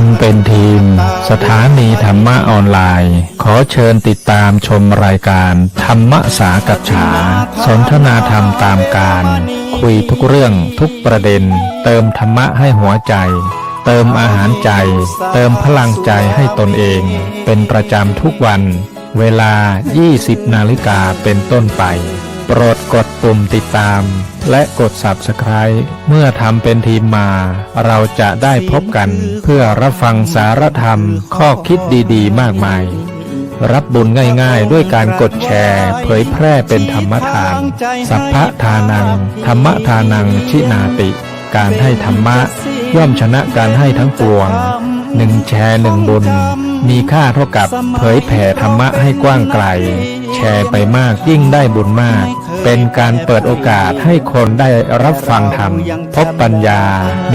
ำเป็นทีมสถานีธรรมะออนไลน์ขอเชิญติดตามชมรายการธรรมสากัจฉาสนทนาธรรมตามการคุยทุกเรื่องทุกประเด็นเติมธรรมะให้หัวใจเติมอาหารใจเติมพลังใจให้ตนเองเป็นประจำทุกวันเวลา 20 นาฬิกาเป็นต้นไปโปรดกดปุ่มติดตามและกด Subscribe เมื่อทำเป็นทีมมาเราจะได้พบกันเพื่อรับฟังสารธรรมข้อคิดดีๆมากมายรับบุญง่ายๆด้วยการกดแชร์เผยแพร่เป็นธรรมทานสัพพะทานังธรรมทานังชินาติการให้ธรรมะย่อมชนะการให้ทั้งปวง1แชร์1บุญมีค่าเท่ากับเผยแผ่ธรรมะให้กว้างไกลแชร์ไปมากยิ่งได้บุญมากเป็นการเปิดโอกาสให้คนได้รับฟังธรรมพบปัญญา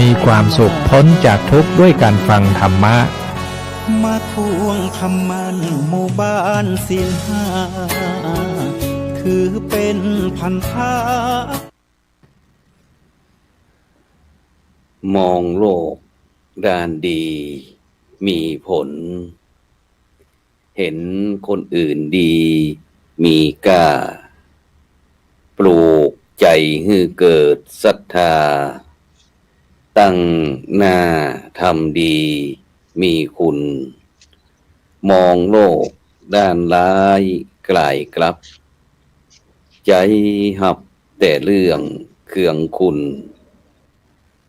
มีความสุขพ้นจากทุกข์ด้วยการฟังธรรมะมาทวงคำมันหมู่บ้านศีลห้าถือเป็นพันธะมองโลกด้านดีมีผลเห็นคนอื่นดีมีกล้าปลูกใจให้เกิดศรัทธาตั้งหน้าทำดีมีคุณมองโลกด้านร้ายกลายกลับใจหับแต่เรื่องเครื่องคุณ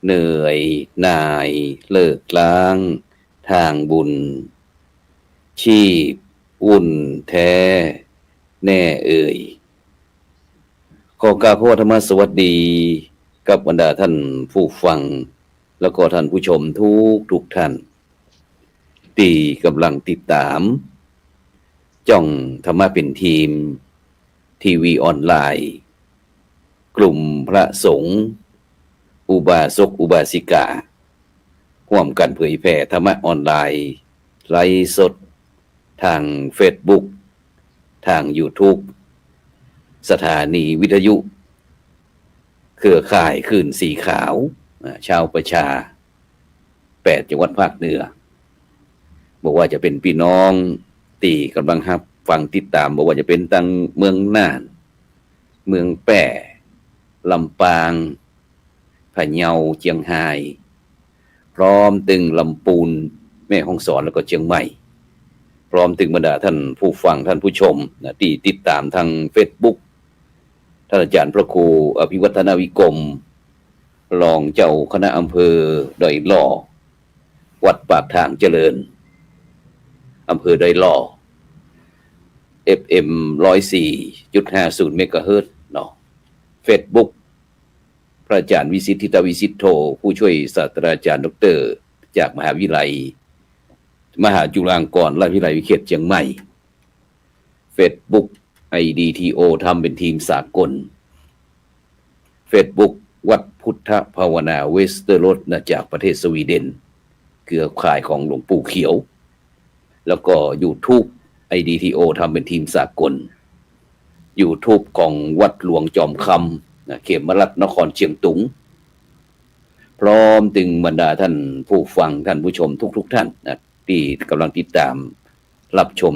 เหนื่อยหน่ายเลิกล้างทางบุญชีพวุ่นแท้แน่เอ่ยขอกราบพระธรรมสวัสดีกับบรรดาท่านผู้ฟังแล้วก็ท่านผู้ชมทุกท่านที่กำลังติดตามจ้องธรรมะเป็นทีมทีวีออนไลน์กลุ่มพระสงฆ์อุบาสกอุบาสิการ่วมกันเผยแผ่ธรรมะออนไลน์ไลฟ์สดทาง Facebook ทาง YouTube สถานีวิทยุเครือข่ายคลื่นสีขาวชาวประชา8จังหวัดภาคเหนือบอกว่าจะเป็นพี่น้องที่กำลังรับฟังติดตามบอกว่าจะเป็นตั้งเมืองน่านเมืองแป่ลำปางพะเยาเชียงรายพร้อมตึงลำปูนแม่ฮ่องสอนแล้วก็เชียงใหม่พร้อมถึงบรรดาท่านผู้ฟังท่านผู้ชมที่ติดตามทาง Facebook ท่านอาจารย์พระครูอภิวัฒนวิกรมรองเจ้าคณะอำเภอดอยหล่อวัดปากทางเจริญอำเภอดอยหล่อ FM 104.50 เมกะเฮิรตซ์เนาะ Facebook พระอาจารย์วิสิทธิตวิสิทโธผู้ช่วยศาสตราจารย์ดร.จากมหาวิทยาลัยมหาจุฬาลงกรณราชวิทยาลัยวิเทศเชียงใหม่ Facebook IDTO ทำเป็นทีมสากล Facebook วัดพุทธภาวนาเวสเตอร์โรดจากประเทศสวีเดนเครือข่ายของหลวงปู่เขียวแล้วก็ YouTube IDTO ทำเป็นทีมสากล YouTube ของวัดหลวงจอมคำเขมรัตน์นครเชียงตุงพร้อมถึงบรรดาท่านผู้ฟังท่านผู้ชมทุกท่านที่กำลังติดตามรับชม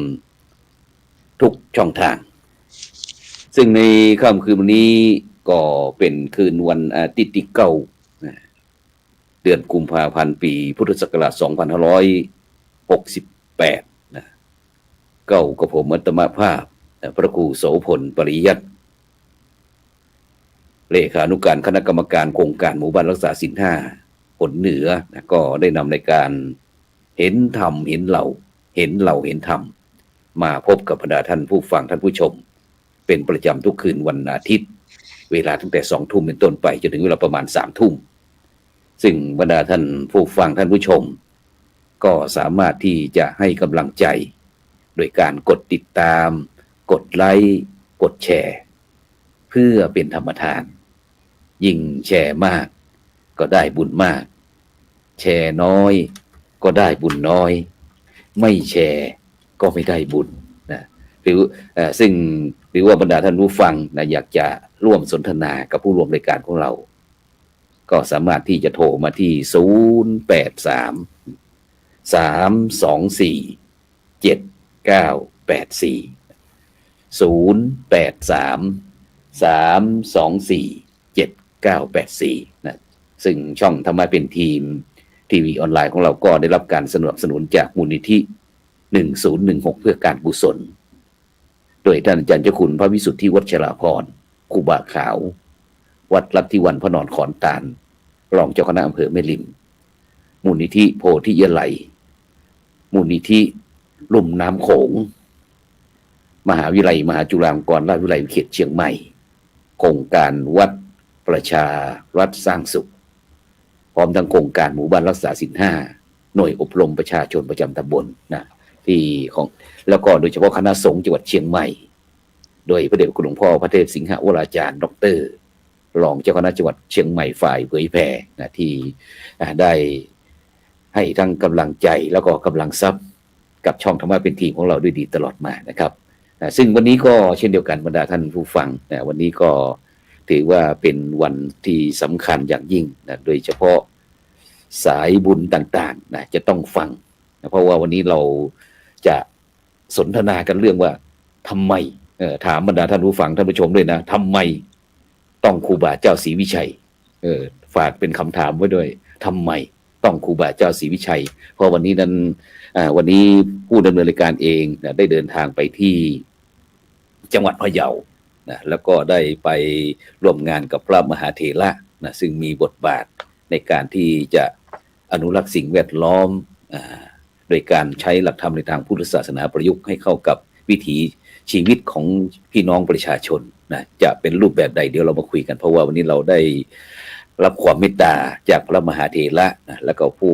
ทุกช่องทางซึ่งในค่ำคืนวันนี้ก็เป็นคืนวันอาทิตย์ที่9เดือนกุมภาพันธ์ปีพุทธศักราช2568เก้ากับผมอัตมภาพพระครูโสพลปริยัติเลขานุการคณะกรรมการโครงการหมู่บ้านรักษาศีล5ผลเหนือก็ได้นำรายการเห็นธรรมเห็นเราเห็นธรรมมาพบกับบรรดาท่านผู้ฟังท่านผู้ชมเป็นประจำทุกคืนวันอาทิตย์เวลาตั้งแต่ 20:00 นเป็นต้นไปจนถึงเวลาประมาณ 3:00 นซึ่งบรรดาท่านผู้ฟังท่านผู้ชมก็สามารถที่จะให้กำลังใจโดยการกดติดตามกดไลค์กดแชร์เพื่อเป็นธรรมทานยิ่งแชร์มากก็ได้บุญมากแชร์น้อยก็ได้บุญน้อยไม่แชร์ก็ไม่ได้บุญนะหรือว่าบรรดาท่านผู้ฟังอยากจะร่วมสนทนากับผู้ร่วมรายการของเราก็สามารถที่จะโทรมาที่083 นะซึ่งช่องธรรมะเป็นทีมทีวีออนไลน์ของเราก็ได้รับการสนับสนุนจากมูลนิธิ1016เพื่อการกุศลโดยท่านอาจารย์เจ้าคุณพระวิสุทธิวัชราภรณ์ครูบาขาววัดลัทธิวันพระนอนขอนตาลรองเจ้าคณะอำเภอแม่ริมมูลนิธิโพธิยไลมูลนิธิลุ่มน้ำโขงมหาวิทยาลัยมหาจุฬาลงกรณราชวิทยาลัยเขตเชียงใหม่โครงการวัดประชารัฐสร้างสุขพร้อมทั้งโครงการหมู่บ้านรักษาศีล5หน่วยอบรมประชาชนประจำตำบลนะที่ของแล้วก็โดยเฉพาะคณะสงฆ์จังหวัดเชียงใหม่โดยพระเดชพระคุณหลวงพ่อพระเทพสิงหวราจารย์ดร.รองเจ้าคณะจังหวัดเชียงใหม่ฝ่ายเผยแผ่นะที่ได้ให้ทั้งกำลังใจแล้วก็กำลังทรัพย์กับช่องธรรมะเป็นทีมของเราด้วยดีตลอดมานะครับซึ่งวันนี้ก็เช่นเดียวกันบรรดาท่านผู้ฟังนะวันนี้ก็ถือว่าเป็นวันที่สำคัญอย่างยิ่งนะโดยเฉพาะสายบุญต่างๆนะจะต้องฟังนะเพราะว่าวันนี้เราจะสนทนากันเรื่องว่าทำไมถามบรรดาท่านผู้ฟังท่านผู้ชมด้วยนะทำไมต้องครูบาเจ้าศรีวิชัยฝากเป็นคำถามไว้ด้วยทำไมต้องครูบาเจ้าศรีวิชัยเพราะวันนี้นั้นวันนี้ผู้ดำเนินรายการเองนะได้เดินทางไปที่จังหวัดพะเยานะแล้วก็ได้ไปร่วมงานกับพระมหาเถระนะซึ่งมีบทบาทในการที่จะอนุรักษ์สิ่งแวดล้อมโดยการใช้หลักธรรมในทางพุทธศาสนาประยุกต์ให้เข้ากับวิถีชีวิตของพี่น้องประชาชนนะจะเป็นรูปแบบใดเดี๋ยวเรามาคุยกันเพราะว่าวันนี้เราได้รับความเมตตาจากพระมหาเถระนะแล้วก็ผู้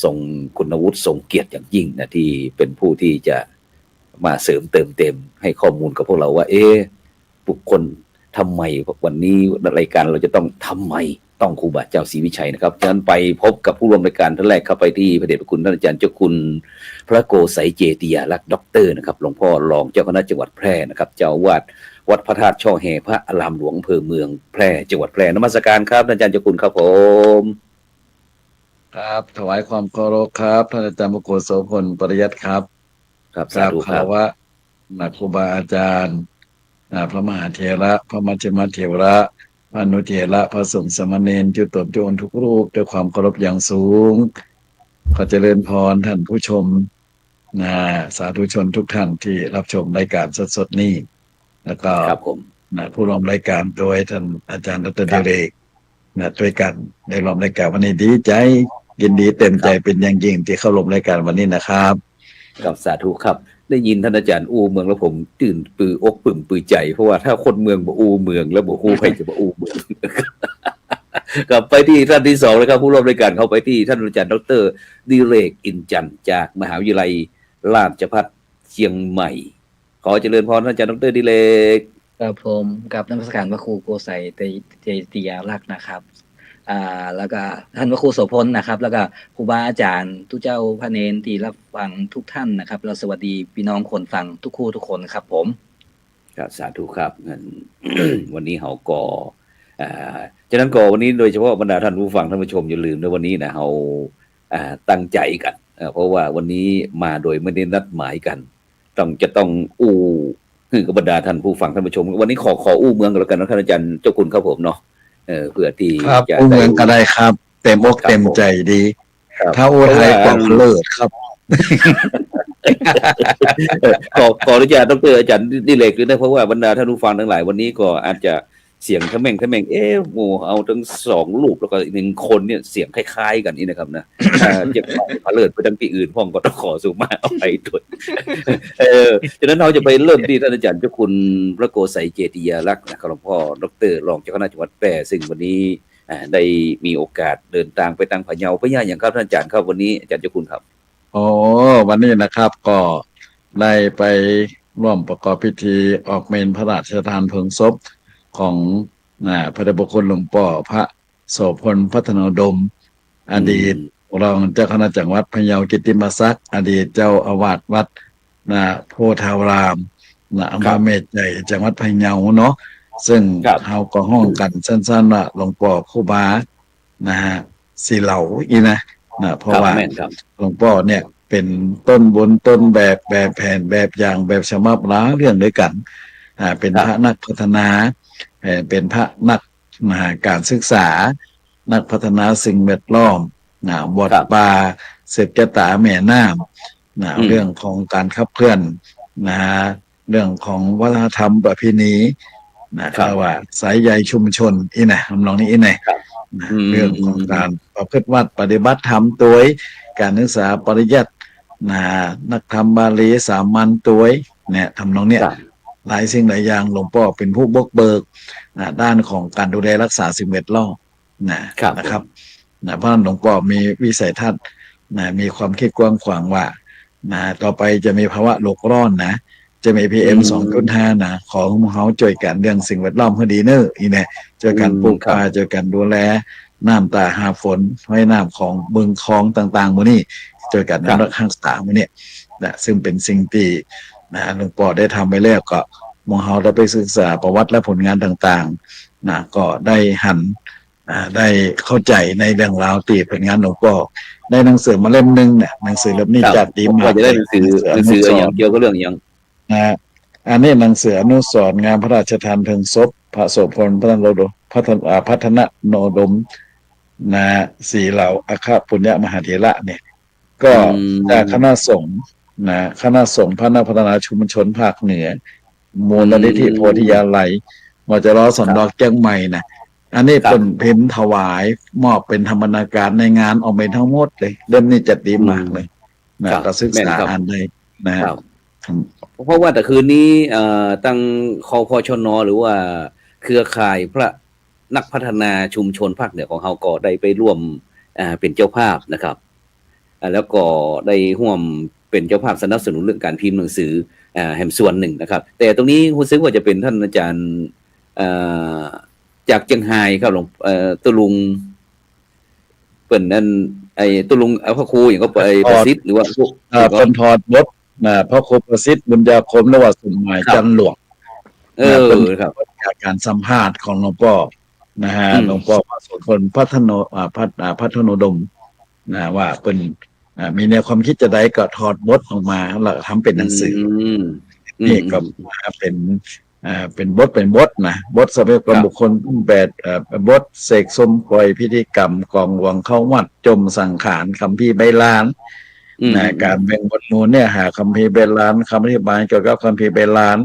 ทรงคุณวุฒิทรงเกียรติอย่างยิ่งนะที่เป็นผู้ที่จะมาเสริมเติมเต็มให้ข้อมูลกับพวกเราว่าบุคคลทำไมวันนี้รายการเราจะต้องทำไมต้องครูบาเจ้าศรีวิชัยนะครับฉะนั้นไปพบกับผู้ร่วมรายการท่านแรกเข้าไปที่พระเดชพระคุณท่านอาจารย์เจ้าคุณพระโกษัยเจติยาลักษณ์ด็อกเตอร์นะครับหลวงพ่อรองเจ้าคณะจังหวัดแพร่นะครับเจ้าอาวาสวัดพระธาตุช่อแห่พระอารามหลวงอำเภอเมืองแพร่จังหวัดแพร่นมัสการครับท่านอาจารย์เจ้าคุณครับผมครับถวายความเคารพครับท่านอาจารย์มโกโสพลปริยัติครับครับทราบข่าวว่าครูบาอาจารย์พระมหาเถระพระมัชฌิมเถระพระอนุเถระพระสงฆ์สามเณรจุตบโจรทุกรูปด้วยความเคารพอย่างสูงขอเจริญพรท่านผู้ชมสาธุชนทุกท่านที่รับชมรายการสดๆนี้แล้วก็ผู้ร่วมรายการโดยท่านอาจารย์ดร.ดิเรกด้วยกันได้ร่วมรายการวันนี้ดีใจยินดีเต็มใจเป็นอย่างยิ่งที่เข้าร่วมรายการวันนี้นะครับกับสาธุครับได้ยินท่านอาจารย์อูเมืองแล้วผมตื่นปืออกปึ่มปือใจเพราะว่าถ้าคนเมืองบ่อูเมืองแล้วบ่ฮู้ใครจะบ่อูเมืองกลับไปที่ท่านที่2เลยครับผู้ร่วมรายการเข้าไปที่ท่านอาจารย์ดร.ดิเรกอินจันทร์จากมหาวิทยาลัยราชภัฏเชียงใหม่ขอเจริญพรท่านอาจารย์ดร.ดิเรกครับผมกับนมัสการพระครูโกษัยเจติยาลักษณ์นะครับแล้วก็ท่านพระครูโสพลนะครับแล้วก็ครูบาอาจารย์ทุกเจ้าพระเนรที่รับฟังทุกท่านนะครับเราสวัสดีพี่น้องคนฟังทุกคู่ทุกคนครับผมครับสาธุครับงั้น วันนี้เราก็ฉะนั้นก็วันนี้โดยเฉพาะบรรดาท่านผู้ฟังท่านผู้ชมอย่าลืมนะวันนี้นะเราตั้งใจกันเพราะว่าวันนี้มาโดยไม่ได้นัดหมายกันจะต้องคือกับบรรดาท่านผู้ฟังท่านผู้ชมวันนี้ขออู้เมืองกันแล้วกันนะท่านอาจารย์เจ้าคุณครับผมเนาะเพื่อที่จะอู้เมืองก็ได้ครับเต็มอกเต็มใจดีถ้าอู้ไทยก็เลิศครับขออนุญาตดร.อาจารย์ดิเรกด้วยนะเพราะว่าบรรดาท่านผู้ฟังทั้งหลายวันนี้ก็อาจจะเสียงทะแม่งโมเอาทั้ง2รูปแล้วก็อีก1คนเนี่ยเสียงคล้ายๆกันนี่นะครับนะจะเลิศไปทั้งที่อื่นพ้องก็ต้องขอสุมาเอาไปด้วยฉะนั้นเราจะไปเริ่มที่ท่านอาจารย์เจ้าคุณพระโกษัยเจติยาลักษณ์นะครับหลวงพ่อดร.รองเจ้าคณะจังหวัดแพร่ซึ่งวันนี้ได้มีโอกาสเดินทางไปทางพะเยาพะย่าอย่างครับท่านอาจารย์ครับวันนี้อาจารย์เจ้าคุณครับวันนี้นะครับก็ได้ไปร่วมประกอบพิธีออกเมนพระราชทานเพลิงศพของพระเดชพระคุณหลวงพ่อพระโสพลพัฒนโดมอดีตรองเจ้าคณะจังหวัดพะเยากิตติมศักดิ์อดีตเจ้าอาวาสวัดโพธารามอำเภอเมตรใหญ่จังหวัดพะเยาเนาะซึ่งเฮาก็ห้องกันสั้นๆว่าหลวงพ่อครูบาศิเหลาอีนะ นะเพราะ ครับ ว่า แม่นครับ หลวงพ่อเนี่ยเป็นต้นบุญต้นแบบแผนแบบอย่างแบบฉบับล้าเรื่องด้วยกันเป็น ครับ พระนักพัฒนาเป็นพระนักการศึกษา นักพัฒนาสิ่งแวดล้อมวัด ครับ ป่าเศรษฐตาแม่น้ำอืม เรื่องของการขับเคลื่อนนะฮะเรื่องของวัฒนธรรมประเพณีนะครับ ว่าสายใยชุมชนอีนะทำนองนี้อีนะครับ เรื่องของการประพฤติวัดปฏิบัติธรรมตัวการศึกษาปริยัตินักธรรมบาลีสามัญตัวเนี่ยทำนองเนี้ย ครับ หลายสิ่งหลายอย่างหลวงพ่อเป็นผู้บุกเบิกด้านของการดูแลรักษาสิ่งแวดล้อมนะครับเพราะฉะนั้นหลวงพ่อมีวิสัยทัศน์มีความคิดกว้างขวางว่าต่อไปจะมีภาวะโลกร้อนนะจะมี PM 2.5นะของเขาช่วยกันเรื่องสิ่งแวดล้อมให้ดีเนอร์อีเนี่ยช่วยกันปลูกป่าช่วยกันดูแลน้ำตาหาฝนให้น้ำของบึงคลองต่างๆมื้อนี้ช่วยกันรักษามื้อนี้ซึ่งเป็นสิ่งที่หลวงพ่อได้ทำไปแล้วก็มองเฮาได้ไปศึกษาประวัติและผลงานต่างๆก็ได้หันได้เข้าใจในเรื่องราวตีผลงานหลวงพ่อได้หนังสือมาเล่มนึงเนี่ยหนังสือเล่มนี้จัดดีมาก จะได้หนังสืออย่างเกี่ยวกับเรื่องอย่างอันนี้หนังสืออนุสรณ์งานพระราชทานเพลิงศพพระโสพลพัฒนโนดมสีเหล่าอาคาปุญญมหาเถระเนี่ยก็จากคณะสงฆ์คณะสงฆ์พระนักพัฒนาชุมชนภาคเหนือมูลนิธิโพธิยาลัยมจร.สนดอกเจียงใหม่นะอันนี้เป็นเพ้นถวายมอบเป็นธรรมนาการในงานออกไปทั้งหมดเลยเล่มนี้จัดดีมากเลยก็ศึกษาอ่านได้นะครับ เพราะว่าแต่คืนนี้ตั้งคพชน.หรือว่าเครือข่ายพระนักพัฒนาชุมชนภาคเหนือของเราก็ได้ไปร่วมเป็นเจ้าภาพนะครับแล้วก็ได้ร่วมเป็นเจ้าภาพสนับสนุนเรื่องการพิมพ์หนังสือแห่งส่วนหนึ่งนะครับแต่ตรงนี้คุณซึ้งว่าจะเป็นท่านอาจารย์จากเชียงไฮ้ครับหลวงตุลุงเปิ่นนั่นตุลุงพระครูอย่างก็ไปประสิทธิ์หรือว่าเป็นถอดบทพระครูประสิทธิ์บุญญาคมหรือว่าสมหมายจันหลวงเป็นการสัมภาษณ์ของหลวงพ่อหลวงพ่อพระโสพลพัฒโนดมว่าเป็นมีแนวความคิดจะได้ก็ถอดบทออกมาแล้วทำเป็นหนังสือนี่ก็เป็นบทนะบทสำหรับบุคคลแบบบทเสกสมปล่อยพิธีกรรมกองหลวงเข้าวัดจมสังขารคัมภีร์ใบลานการแบ่งบทนูนเนี่ยหาคัมภีร์ใบลานคำอธิบายเกี่ยวกับคัมภีร์ใบลาน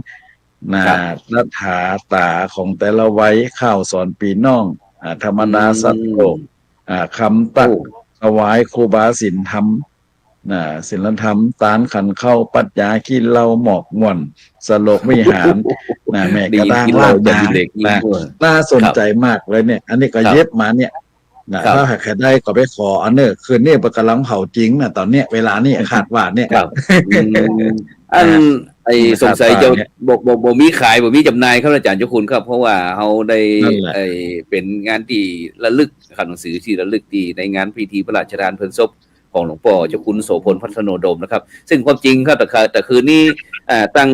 รัฐาตาของแต่ละไว้ข้าวสอนปีน้องธรรมดาสัตโลกคำตั้งถวายครูบาศิลธรรมศิลธรรมตานขันเข้าปัญญาขี้เล่าหมอกม่วนสโลกวิหารแม่กระด้างล่างน่าสนใจมากเลยเนี่ยอันนี้ก็เย็บมาเนี่ยถ้าหากใครได้ก็ไปขออันนี้คืนนี้ประกำลังเผาจริงตอนเนี้ยเวลานี้ขาดว่าเนี่ยอันสงสัยจะบ่มีขายบ่มีจำหน่ายครับอาจารย์เจ้าคุณครับเพราะว่าเขาได้เป็นงานที่ระลึกหนังสือที่ระลึกที่ในงานพิธีพระราชทานเพลิงศพของหลวงพ่อเจ้าคุณโสพลพัฒโนดมนะครับซึ่งความจริงครับแต่คืนนี้ตั้ง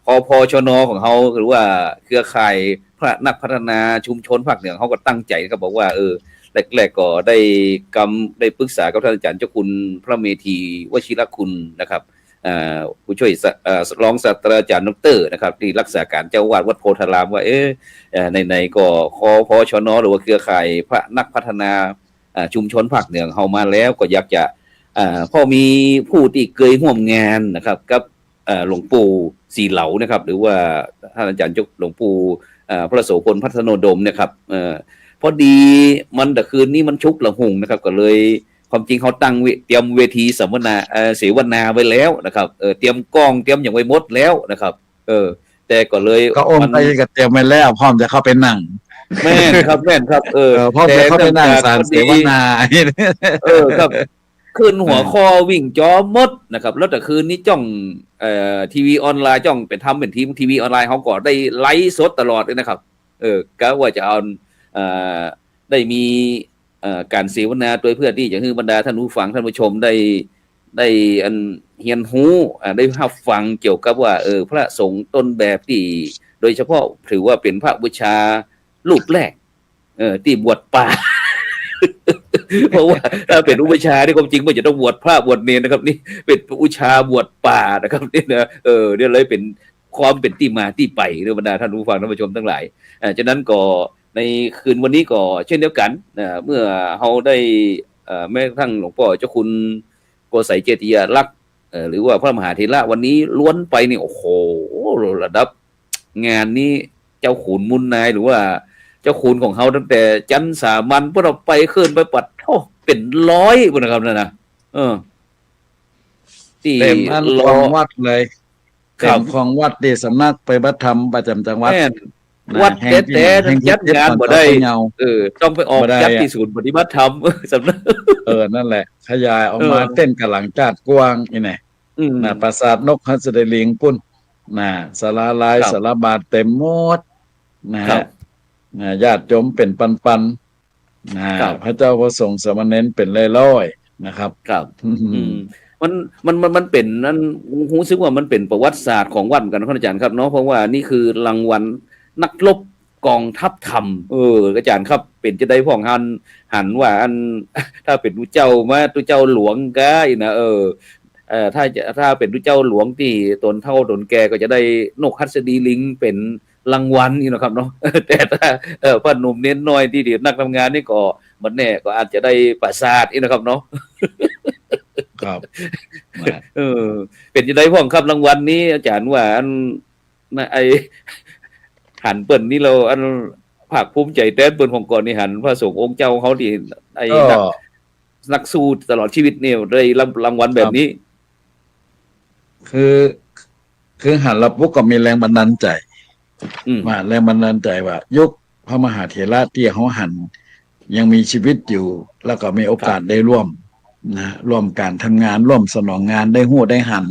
คพชน.ของเขาหรือว่าเครือข่ายพระนักพัฒนาชุมชนภาคเหนือเขาก็ตั้งใจครับบอกว่าแรกๆก็ได้ปรึกษากับท่านอาจารย์เจ้าคุณพระเมธีวชิรคุณนะครับผู้ช่วยรองศาสตราจารย์ดร.นะครับที่รักษาการเจ้าวาดวัดโพธารามว่าในก็คพชน.หรือว่าเครือข่ายพระนักพัฒนาชุมชนภาคเหนือเฮามาแล้วก็อยากจะพอมีผู้ที่เคยร่วมงานนะครับกับหลวงปู่สีเหลานะครับหรือว่าท่านอาจารย์หลวงปู่พระโสพลพัฒโนดมนะครับพอดีมันแต่คืนนี้มันชุกละหุงนะครับก็เลยความจริงเขาตั้งเตรียมเวทีสัมมนาเสวนาไว้แล้วนะครับเตรียมกล้องเตรียมอย่างไว้หมดแล้วนะครับแต่ก็เลยก็โอนไปก็เตรียมไว้แล้วพร้อมจะเข้าไปนั่งแม่นครับพร้อมจะเข้าไปนั่งสารเสวนาครับขึ้นหัวข้อวิ่งจอมดนะครับแล้วแต่คืนนี้จ้องทีวีออนไลน์จ้องเป็นทำเป็นทีวีออนไลน์เขาก็ได้ไลฟ์สดตลอดเลยนะครับก็ว่าจะเอาได้มีการเสวนาโดยเพื่อที่จะให้บรรดาท่านผู้ฟังท่านผู้ชมได้อันเรียนรู้ได้รับฟังเกี่ยวกับว่าพระสงฆ์ต้นแบบที่โดยเฉพาะถือว่าเป็นพระบูชารูปแรกที่บวชป่า เพราะว่าถ้าเป็นอุปชฌาย์นี่ความจริงมันจะต้องบวชพระบวชเนรนะครับนี่เป็นอุปชฌาย์บวชป่านะครับนี่นะเนี่ยเลยเป็นความเป็นที่มาที่ไปเรื่องบรรดาท่านผู้ฟังท่านผู้ชมทั้งหลายฉะนั้นก็ในคืนวันนี้ก็เช่นเดียวกันเมื่อเราได้แม้กระทั่งหลวงพ่อเจ้าคุณโกไสยเจติยาลักษณ์หรือว่าพระมหาเถระวันนี้ล้วนไปนี่โอ้โหระดับงานนี้เจ้าขุนมุนนายหรือว่าเจ้าขุนของเขาตั้งแต่จันทร์สามัญพวกเราไปขึ้นไปปัดโอ้เป็นร้อยบนนะครับนั่นนะที่ เต็มอันคลองวัดเลย ครั เต็ บ มคลองวัดดีสำนักไปบัตรธรรมประจำจังหวัด แม่น นะ วัด แห่ง แต่ แห่ง จัดงานบ่ได้ เงา ต้องไปออก บ่ได้ จัดที่ศูนย์ปฏิบัติธรรมสำนัก นั่นแหละ ขยายออกมา เออ เต้นกับหลังจาดกว้างนี่แน่นะปราสาทนกฮัสเดลิงปุ่นนะศาลาลาย ครับ ศาลาบาทเต็มหมดนะครับ นะญาติโยมเป็นปันๆนะครับ พระเจ้าพระสงฆ์สามเณรเป็นร้อยๆนะครับ ครับ มันเป็นนั้นรู้สึกว่ามันเป็นประวัติศาสตร์ของวัดเหมือนกันครับอาจารย์ครับเนาะเพราะว่านี่คือรางวัลนักรบกองทัพธรรมอาจารย์ครับเป็นจะได้พ่องหันว่าอัน ถ้าเป็นผู้เจ้ามาผู้เจ้าหลวงก็นะถ้าเป็นผู้เจ้าหลวงที่ตนเท่าตนแก่ก็จะได้นกฮัสดีลิงเป็นรางวัลนี่นะครับเนาะ แต่ถ้าพ่อหนุ่มเน้นน้อยที่เดี๋ยวนักทำงานนี่ก็มันแน่ก็อาจจะได้ปราสาทนี่นะครับเนาะ ครับนะ เป็นจะได้พ่องครับรางวัลนี้อาจารย์ว่าอันนะไอ หันเปิ่นนี่เราอันภาคภูมิใจแต้นเปิ่นของก่อนนี่หันพระสงฆ์องค์เจ้าเขาที่ไอ้ ก็ นักสู้ตลอดชีวิตเนี่ยได้รับรางวัลแบบนี้ คือหันรับปุ๊บก็มีแรงบันดาลใจ อืม มาแรงบันดาลใจว่ายุคพระมหาเถระที่เขาหันยังมีชีวิตอยู่ แล้วก็มีโอกาสได้ร่วมร่วมการทำงานร่วมสนองงานได้หู้ได้หัน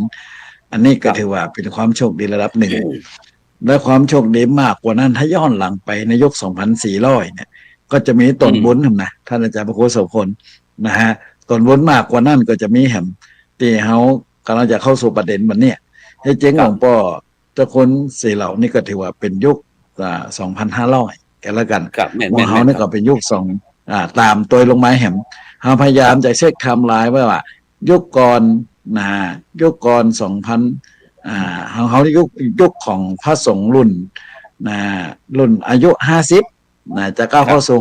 อันนี้ก็ถือว่าเป็นความโชคดีระดับหนึ่ง และความโชคดีมากกว่านั้นถ้าย้อนหลังไปในยุค 2400 เนี่ย ก็จะมีตนบุญนะท่านอาจารย์พระครูโสพลนะฮะตนบุญมากกว่านั้นก็จะมีแหมที่เขากำลังจะเข้าสู่ประเด็นวันนี้ให้เจ๊งหลวงพ่อเจ้าคนสี่เหล่านี่ก็ถือว่าเป็นยุค2,500กันแล้วกัน ครับแม่น ของเขานี่ก็เป็นยุคตามตัวลงมาแหมเขาพยายามจะเช็คไทม์ไลน์ว่า ยุคก่อนยุคก่อน2,000เขาที่ยุคของพระสงฆ์รุ่นอายุ50จะก้าวเข้าสู่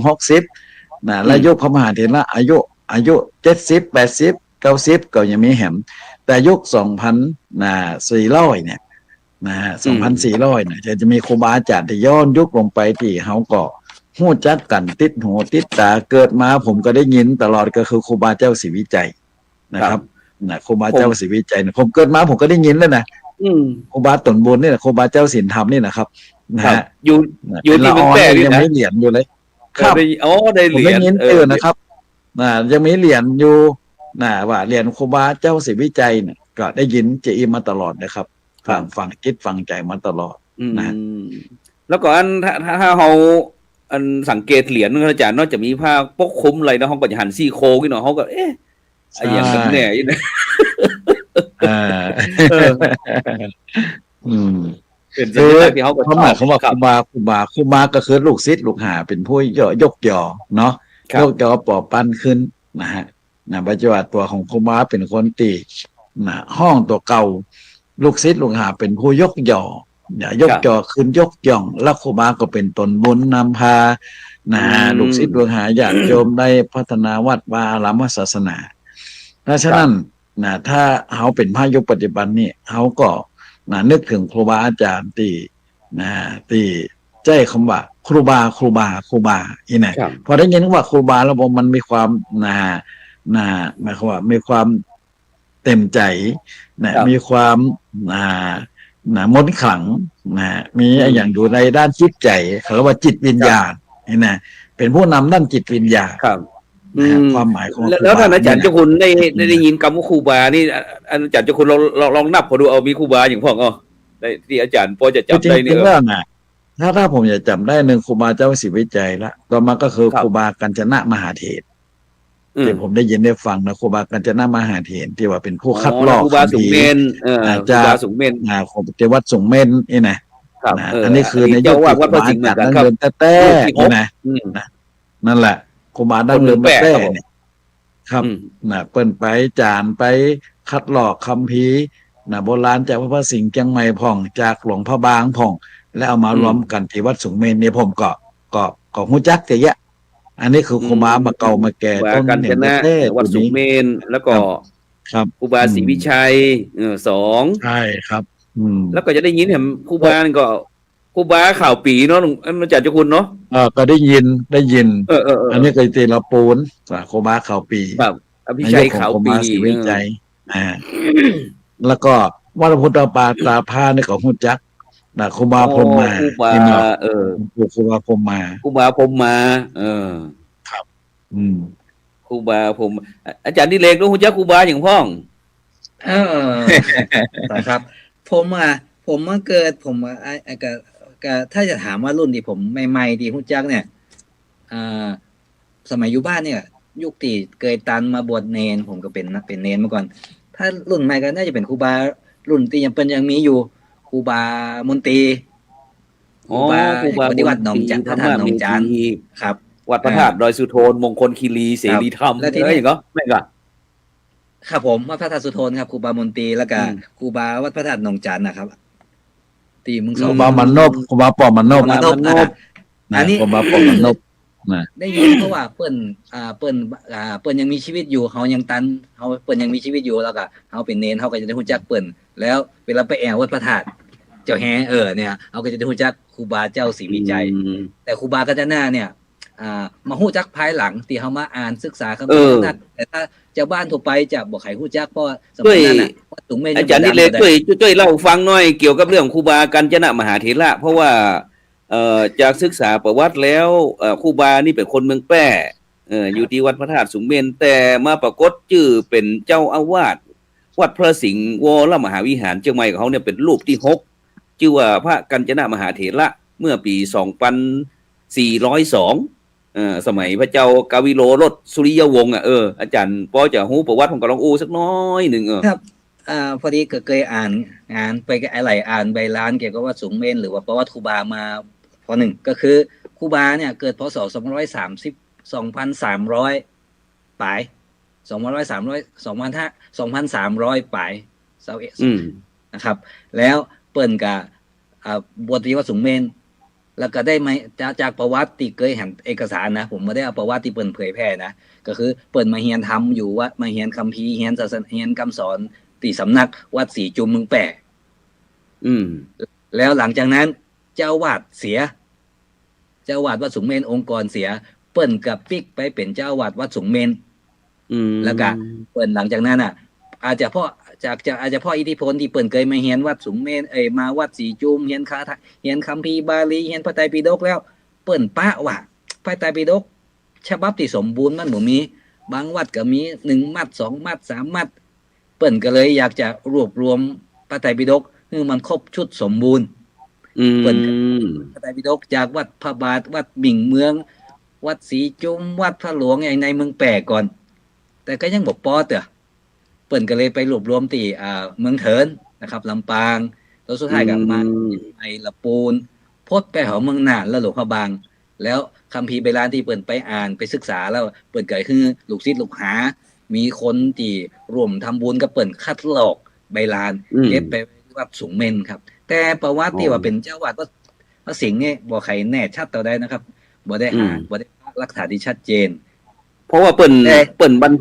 60และยุคพระมหาเถระอายุ70 80 90ก็ยังมีแหมแต่ยุค2,400เนี่ย2,400เนี่ยจะมีครูบาอาจารย์ที่ย้อนยุคลงไปที่เขาก็หู้จักกันติดหูติดตาเกิดมาผมก็ได้ยินตลอดก็คือครูบาเจ้าศรีวิจัยนะครับครูบาเจ้าศรีวิจัยผมเกิดมาผมก็ได้ยินแล้วนะครูบาตนบุญนี่แหละครูบาเจ้าศีลธรรมนี่นะครับนะฮะ อยู่ที่เมืองแปร่นี่ ยัง นะ มีเหรียญอยู่เลยครับ ได้ ผม เหรี ได้ ยญ ยินนะครับยังมีเหรียญอยู่ว่าเหรียญครูบาเจ้าศรีวิจัยเนี่ยก็ได้ยินเจอิมมาตลอดนะครับฟังคิดฟังใจมาตลอดนะ แล้วก็อันถ้าเราอันสังเกตเหรียญนึงอาจารย์นอกจากมีผ้าปกคลุมอะไรนะเขาก็จะหันซี่โครงนี่เนาะเขาก็ไอ้อย่างนั้นแน่อยู่นะ เป็นสัญลักษณ์ที่เขาก็ช เขา อบ หมายความว่าครูบาก็คือลูกศิษย์ลูกหาเป็นผู้ยกยอเนาะยกยอปอปั้นขึ้นนะฮะปัจจุบันตัวของครูบาเป็นคนตีห้องตัวเก่าลูกศิษย์ลูกหาเป็นผู้ยกยอยกยอขึ้นยกย่องแล้วครูบาก็เป็นตนบุญนำพาลูกศิษย์ลูกหาญาติโยมได้พัฒนาวัดวาอารามศาสนาเพราะฉะนั้นถ้าเขาเป็นพระยุคปัจจุบันนี่เขาก็นึกถึงครูบาอาจารย์ที่ใจคำว่าครูบาอีไหนพอได้ยินว่าครูบาแล้วมันมีความหมายความว่ามีความเต็มใจมีความมนต์ขลังมีอย่างอยู่ในด้านจิตใจเขาเรียกว่าจิตวิญญาณนี่นะเป็นผู้นำด้านจิตวิญญาณความหมายของแล้วท่านอาจารย์เจ้าคุณได้ยินคำว่าครูบานี่อาจารย์เจ้าคุณลองนับพอดูเอามีครูบาอย่างพ่อที่อาจารย์พอจะจำได้นี่ถ้าผมจะจำได้หนึ่งครูบาเจ้าศรีวิจัยละต่อมาก็คือครูบากัญจนะมหาเถรที่ผมได้ยินได้ฟังนะครูบากัญจนะมหาเถรที่ว่าเป็นผู้คัดลอกครูบาสุงเมนจากสุงเมนของเทวัดสุงเมนนี่นะอันนี้คือในยุคครูบาอาจารย์ดั้งเดิมแต่นี่นะนั่นแหละครูบาดั้งเดิมแต่เนี่ย ครับ อืม เปิ้นไปจานไปคัดลอกคัมภีร์โบราณจากพระสิงห์เชียงใหม่พ่องจากหลวงพระบางพ่อง แล้วเอามารวมกันที่วัดสูงเมนเนี่ยผมก็ฮู้จักแต่ยะอันนี้คือครูบามาเก่ามาแก่ ครูบา ต้น กัญ เห จ นี่ย นะ เต้ วัด ตัว สุ นี้ เมนแล้วก็ ครับ ครูบาศรีวิชัยสอง ใช่ครับ แล้วก็จะได้ยินเห็นครูบานี่ก็ครูบาข่าวปีเนาะอาจารย์เจ้าคุณเนาะ ก็ได้ยิน เ อันนี้ก็ตีละปูนครูบาข่าวปี แบบอภิ นาย ชัย กของ ขาว ครู ปี บาศรีวิจัยแล้วก็วัดพุทธปาตาพาเนี่ยก็ฮู้จักครูบาพรหมมา ครูบา ที่เนาะ ครูบาพรหมมา ครูบาพรหมมา อืม ครูบาผมอาจารย์ดิเรกรู้จักครูบาอย่างพ่อง เออนะครับผมมาเกิดผมก็ถ้าจะถามว่ารุ่นที่ผมใหม่ๆที่ฮู้จักเนี่ยสมัยอยู่บ้านเนี่ยยุคที่เกยตันมาบวชเนนผมก็เป็นเนนมาก่อน ถ้ารุ่นใหม่ก็น่าจะเป็นครูบารุ่นที่ยังมีอยู่ครูบามนตรีครูบาที่วัดหนองจันทร์พระธาตุหนองจันทร์ครับ วัดพระธาตุดอยสุโธนมงคลคีรีเสรีธรรม แล้วที่นี่ อย่างก็ไม่ก็ ครับผมวัดพระธาตุสุโธนครับครูบามนตรีแล้วก็ อืม ครูบาวัดพระธาตุหนองจันทร์นะครับที่มึง ครูบามันนบครูบาปอมันนบ ครูบามนพ อันนี้ ครูบาปอมันนบ ได้ยินเพราะว่าเปิ้นยังมีชีวิตอยู่เขายังตันเขาเปิ้นยังมีชีวิตอยู่แล้วก็เขาเป็นเนนเขาก็จะได้รู้จักเปิ้นแล้วเวลาไปแอววัดพระธาตุเจ้าแฮเนี่ยเขาก็จะได้รู้จักครูบาเจ้าศรีวิจัย แต่ครูบากัญจนาเนี่ยมาฮู้จักภายหลังที่เขามาอ่านศึกษาคำพีร์นั้นแต่ถ้าเจ้าบ้านทั่วไปจะบอกใครฮู้จักเพราะสมัยนั้นน่ะวัดสูงเมน อาจารย์ดิเรกช่วยเล่าฟังหน่อยเกี่ยวกับเรื่องครูบากัญจนะมหาเถระเพราะว่าจากศึกษาประวัติแล้วครูบานี่เป็นคนเมืองแปร่อยู่ที่วัดพระธาตุสูงเมนแต่มาปรากฏชื่อเป็นเจ้าอาวาสวัดพระสิงห์วรมหาวิหารเชียงใหม่ของเขาเนี่ยเป็นรูปที่6ชื่อว่าพระกัญจนะมหาเถระเมื่อปี2402สมัยพระเจ้ากาวิโลรสสุริยวงศ์อาจารย์พอจะฮู้ประวัติของกะลองอูสักน้อยหนึ่งครับพอดีก็เคยอ่านไปอะไรอ่านใบลานเกี่ยวกับวัดสูงเมนหรือว่าประวัติครูบามาพอหนึ่งก็คือครูบาเนี่ยเกิดพศ2,300ปลาย2,300ปลาย21นะครับแล้วเปิ้นกับบวชที่วัดสูงเมนแล้วก็ได้มาจากประวัติที่เคยเห็นเอกสารนะผมไม่ได้เอาประวัติที่เปิ้นเผยแพร่นะก็คือเปิ้นมาเรียนทำอยู่ว่ามาเรียนคัมภีร์เรียนศาสนาเรียนคำสอนที่สำนักวัดศรีจุมเมืองแปะแล้วหลังจากนั้นเจ้าวาดเสียเจ้าวาดวัดสูงเมนองค์กรเสียเปิ้นกับปิกไปเป็นเจ้าวาดวัดสูงเมนแล้วก็เปิ้นหลังจากนั้นอาจจะพ่ออิทธิพลที่เปิ้นเคยมาเรียนวัดสูงเมนมาวัดศรีจุมเรียนคัมภีร์บาลีเรียนพระไตรปิฎกแล้วเปิ้นปะว่าพระไตรปิฎกฉบับที่สมบูรณ์มันบ่มีบางวัดก็มี1มัด2มัด3มัดเปิ้นก็เลยอยากจะรวบรวมพระไตรปิฎกให้มันครบชุดสมบูรณ์เปิ้นพระไตรปิฎกจากวัดพระบาทวัดบิ่งเมืองวัดศรีจุมวัดพระหลวงในเมืองแปะก่อนแต่ก็ยังบ่พอเด้อเปิ้นก็เลยไปรวบรวมที่เมืองเถินนะครับลำปางแล้วสุดท้ายก็มาไอ้ละปูนพดไปหอเมืองน่านแล้วหลวงพระบางแล้วคัมภีร์โบราณที่เปิ้นไปอ่านไปศึกษาแล้วเปิ้นก็คือลูกศิษย์ลูกหามีคนที่ร่วมทำบุญกับเปิ้นคัดลอกใบลานเก็บไปวัดสูงเมนครับแต่ประวัติที่ว่าเป็นเจ้าวาดวัดพระสิงห์เนี่ยบ่ใครแน่ชัดต่อได้นะครับบ่ได้หลักฐานที่ชัดเจนเพราะว่าเปิ้นบัน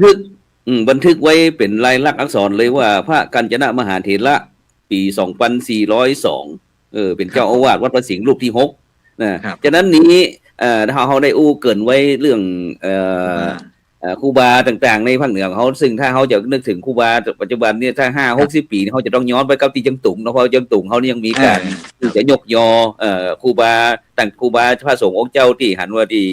ทึกไว้เป็นลายลักษณ์อักษรเลยว่าพระกัญจนะมหาเถระปี2402เป็นเจ้าอาวาสวัดพระสิงห์รูปที่6นะฉะนั้นนี้ถ้าเฮาได้เกริ่นไว้เรื่องครูบาต่างๆในภาคเหนือของเขาซึ่งถ้าเขาจะนึกถึงครูบาปัจจุบันเนี่ยถ้า50 ปีเขาจะต้องย้อนไปกับที่จังตุงเนาะเพราะจังตุงเขานี่ยังมีการที่จะยกยอครูบาพระสงฆ์องค์เจ้าที่หันว่าที่